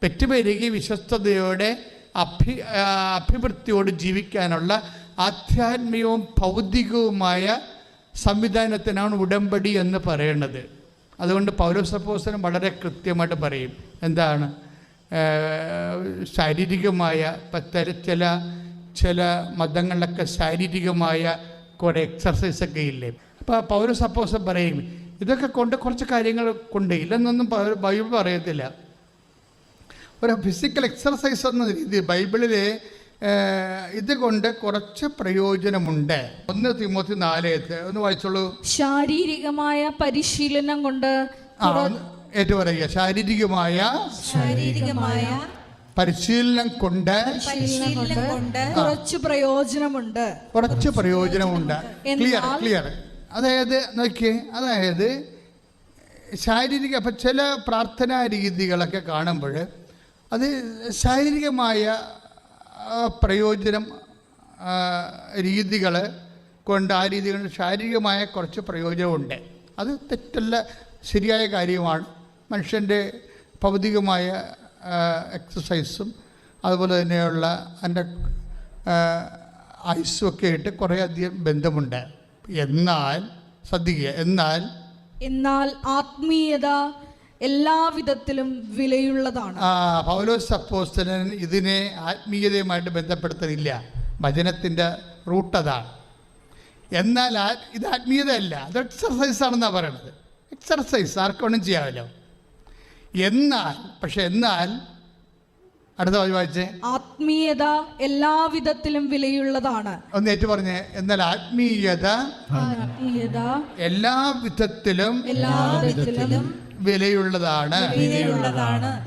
പെറ്റുപെരുകി വിശ്വസ്തയോടെ അഭിവൃദ്ധിയോട് ജീവിക്കാനുള്ള ആധ്യാത്മികവും ഭൗതികവുമായ സംവിധാനത്തിനാണ് ഉടമ്പടി എന്ന് പറയുന്നത്. അതുകൊണ്ട് പൗലോസ് അപ്പോസ്തലൻ വളരെ കൃത്യമായിട്ട് പറയും എന്താണ് ശാരീരികമായ ചില മതങ്ങളിലൊക്കെ ശാരീരികമായ കുറേ എക്സർസൈസൊക്കെ ഇല്ലേ. അപ്പോൾ പൗലോസ് അപ്പോസ്തലൻ പറയും ഇതൊക്കെ കൊണ്ട് കുറച്ച് കാര്യങ്ങൾ കൊണ്ട് ഇല്ലെന്നൊന്നും ബൈബിൾ പറയത്തില്ല. ഒരു ഫിസിക്കൽ എക്സർസൈസ് എന്ന രീതി ബൈബിളിൽ ഇതുകൊണ്ട് കുറച്ച് പ്രയോജനമുണ്ട്. 1 തിമോത്തി 4 ഒന്ന് വായിച്ചോളൂ. ശാരീരികമായ പരിശീലനം കൊണ്ട് ഏറ്റവും പറയുക ശാരീരികമായ പരിശീലനം കൊണ്ട് കുറച്ച് പ്രയോജനമുണ്ട്. ക്ലിയർ. അതായത് നോക്കിയേ, അതായത് ശാരീരിക അപ്പം ചില പ്രാർത്ഥനാ രീതികളൊക്കെ കാണുമ്പോൾ അത് ശാരീരികമായ പ്രയോജനം രീതികൾ കൊണ്ട് ആ രീതികൾ ശാരീരികമായ കുറച്ച് പ്രയോജനമുണ്ട്. അത് തെറ്റല്ല, ശരിയായ കാര്യമാണ്. മനുഷ്യൻ്റെ ഭൗതികമായ എക്സസൈസും അതുപോലെ തന്നെയുള്ള അതിൻ്റെ ആയുസ്സുമൊക്കെ ആയിട്ട് കുറേയധികം ബന്ധമുണ്ട്. എന്നാൽ ശ്രദ്ധിക്കുക, എന്നാൽ ആത്മീയത എല്ലാവിധത്തിലും വിലയുള്ളതാണ്. പൗലോസ് അപ്പോസ്തലൻ ഇതിനെ ആത്മീയതയുമായിട്ട് ബന്ധപ്പെടുത്തുന്നില്ല. വചനത്തിൻ്റെ റൂട്ട് അതാണ്. എന്നാൽ ഇത് ആത്മീയതയല്ല, അത് എക്സർസൈസാണെന്നാണ് പറയണത്. എക്സർസൈസ് ആർക്കൊന്നും ചെയ്യാമല്ലോ. എന്നാൽ അടുത്ത വായിച്ചേ. ആത്മീയത എല്ലാവിധത്തിലും വിലയുള്ളതാണ്. ഒന്ന് ഏറ്റു പറഞ്ഞേ. എന്നാൽ ആത്മീയത എല്ലാ വിധത്തിലും വിലയുള്ളതാണ്.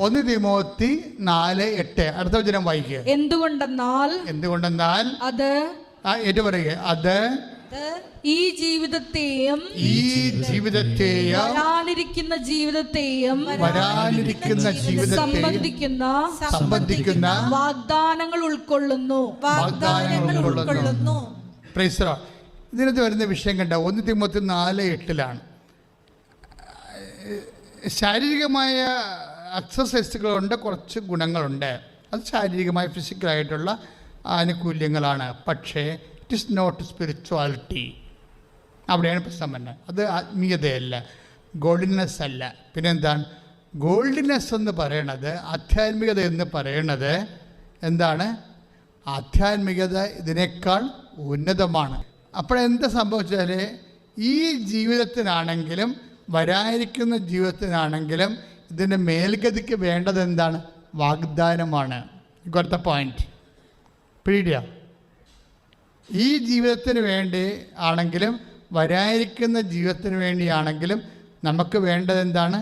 1 തിമോത്തി 4:8 അടുത്ത വചനം വായിക്കുക. എന്തുകൊണ്ടെന്നാൽ അത് ഏറ്റു പറയുക, അത് ഈ ജീവിതത്തെയും വരാനിരിക്കുന്ന ജീവിതത്തെയും സംബന്ധിക്കുന്ന വാഗ്ദാനങ്ങൾ ഉൾക്കൊള്ളുന്നു. ഇതിനകത്ത് വരുന്ന വിഷയം കണ്ട 1 തിമോത്തി 4:8 ശാരീരികമായ എക്സസൈസുകളുണ്ട്, കുറച്ച് ഗുണങ്ങളുണ്ട്. അത് ശാരീരികമായ ഫിസിക്കലായിട്ടുള്ള ആനുകൂല്യങ്ങളാണ്. പക്ഷേ ഇറ്റ് ഈസ് നോട്ട് സ്പിരിച്വാലിറ്റി. അവിടെയാണ് പ്രശ്നം തന്നെ. അത് ആത്മീയതയല്ല, ഗോൾഡിനെസ് അല്ല. പിന്നെ എന്താണ് ഗോൾഡിനെസ് എന്ന് പറയണത്? ആധ്യാത്മികത എന്ന് പറയണത് എന്താണ്? ആധ്യാത്മികത ഇതിനേക്കാൾ ഉന്നതമാണ്. അപ്പോഴെന്താ സംഭവിച്ചാൽ ഈ ജീവിതത്തിനാണെങ്കിലും വരാനിരിക്കുന്ന ജീവിതത്തിനാണെങ്കിലും ഇതിൻ്റെ മേൽഗതിക്ക് വേണ്ടത് എന്താണ്? വാഗ്ദാനമാണ്. കൊടുത്ത പോയിന്റ് പിടിക്കുക. ഈ ജീവിതത്തിന് വേണ്ടി ആണെങ്കിലും വരാനിരിക്കുന്ന ജീവിതത്തിന് വേണ്ടിയാണെങ്കിലും നമുക്ക് വേണ്ടത് എന്താണ്?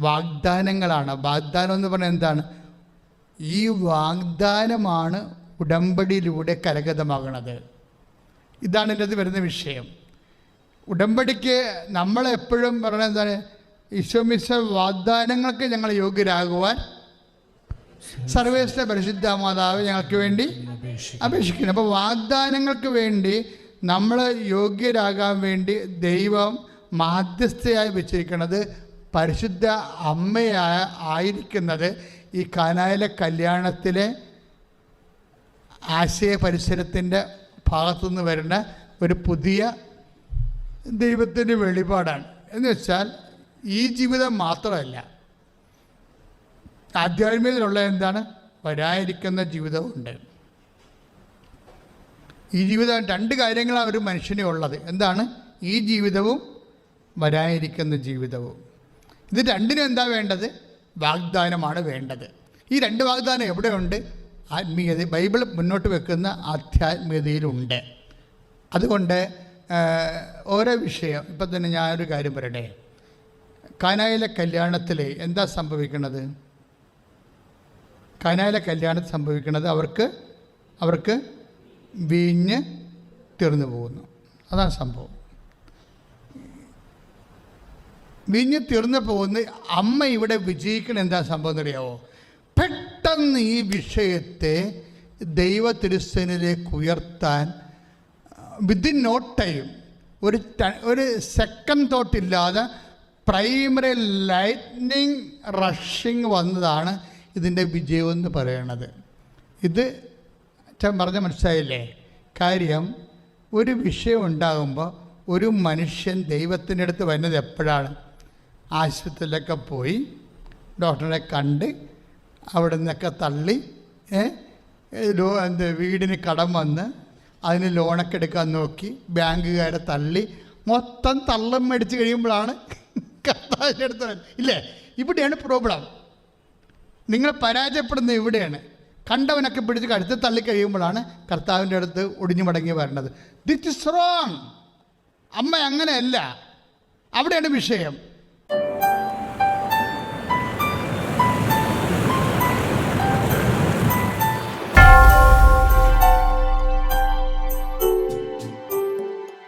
വാഗ്ദാനങ്ങളാണ്. വാഗ്ദാനം എന്ന് പറഞ്ഞാൽ എന്താണ്? ഈ വാഗ്ദാനമാണ് ഉടമ്പടിയിലൂടെ കരഗതമാകുന്നത്. ഇതാണ് ഇതിനകത്ത് വരുന്ന വിഷയം. ഉടമ്പടിക്ക് നമ്മളെപ്പോഴും പറയുന്നത് എന്താണ്? ഈശോമിശ വാഗ്ദാനങ്ങൾക്ക് ഞങ്ങൾ യോഗ്യരാകുവാൻ സർവേശ്വര പരിശുദ്ധ മാതാവ് ഞങ്ങൾക്ക് വേണ്ടി അപേക്ഷിക്കുന്നു. അപ്പോൾ വാഗ്ദാനങ്ങൾക്ക് വേണ്ടി നമ്മൾ യോഗ്യരാകാൻ വേണ്ടി ദൈവം മാധ്യസ്ഥയായി വെച്ചിരിക്കുന്നത് പരിശുദ്ധ ആയിരിക്കുന്നത് ഈ കാനായിലെ കല്യാണത്തിലെ ആശയ പരിസരത്തിൻ്റെ ഭാഗത്തുനിന്ന് വരുന്ന ഒരു പുതിയ ദൈവത്തിൻ്റെ വെളിപാടാണ്. എന്ന് വെച്ചാൽ ഈ ജീവിതം മാത്രമല്ല, ആധ്യാത്മികതയിലുള്ള എന്താണ്? വരാനിരിക്കുന്ന ജീവിതമുണ്ട്. ഈ ജീവിതം 2 കാര്യങ്ങളാണ് ഒരു മനുഷ്യനെ ഉള്ളത്. എന്താണ്? ഈ ജീവിതവും വരാനിരിക്കുന്ന ജീവിതവും. ഇത് രണ്ടിനും എന്താ വേണ്ടത്? വാഗ്ദാനമാണ് വേണ്ടത്. ഈ 2 വാഗ്ദാനം എവിടെയുണ്ട്? ആത്മീയത. ബൈബിൾ മുന്നോട്ട് വെക്കുന്ന ആധ്യാത്മികതയിലുണ്ട്. അതുകൊണ്ട് ഓരോ വിഷയം ഇപ്പം തന്നെ ഞാനൊരു കാര്യം പറയട്ടെ. കാനായിലെ കല്യാണത്തിൽ എന്താ സംഭവിക്കുന്നത്? കാനായിലെ കല്യാണത്തിൽ സംഭവിക്കുന്നത് അവർക്ക് വീഞ്ഞ് തീർന്നു പോകുന്നു. അതാണ് സംഭവം. വീഞ്ഞ് തീർന്നു പോകുന്ന അമ്മ ഇവിടെ വിജയിക്കണ എന്താ സംഭവം എന്നറിയാവോ? പെട്ടെന്ന് ഈ വിഷയത്തെ ദൈവ തിരുസേനയിലേക്ക് ഉയർത്താൻ വിത്തിൻ നോ ടൈം, ഒരു സെക്കൻഡ് തോട്ടില്ലാതെ പ്രൈമറി ലൈറ്റ്നിങ് റഷിങ് വന്നതാണ് ഇതിൻ്റെ വിജയമെന്ന് പറയണത്. ഇത് പറഞ്ഞ മനസ്സിലായില്ലേ? കാര്യം ഒരു വിഷയം ഉണ്ടാകുമ്പോൾ ഒരു മനുഷ്യൻ ദൈവത്തിൻ്റെ അടുത്ത് വരുന്നത് എപ്പോഴാണ്? ആശുപത്രിയിലൊക്കെ പോയി ഡോക്ടറെ കണ്ട് അവിടെ നിന്നൊക്കെ തള്ളി വീടിന് കടം വന്ന് അതിന് ലോണൊക്കെ എടുക്കാൻ നോക്കി ബാങ്കുകാരെ തള്ളി മൊത്തം തള്ളം മേടിച്ച് കഴിയുമ്പോഴാണ് കർത്താവിൻ്റെ അടുത്ത് ഇല്ലേ? ഇവിടെയാണ് പ്രോബ്ലം. നിങ്ങൾ പരാജയപ്പെടുന്നത് ഇവിടെയാണ്. കണ്ടവനൊക്കെ പിടിച്ച് കഴുത്ത് തള്ളി കഴിയുമ്പോഴാണ് കർത്താവിൻ്റെ അടുത്ത് ഒടിഞ്ഞു മടങ്ങി വരണത്. This is wrong. അമ്മ അങ്ങനെയല്ല, അവിടെയാണ് വിഷയം.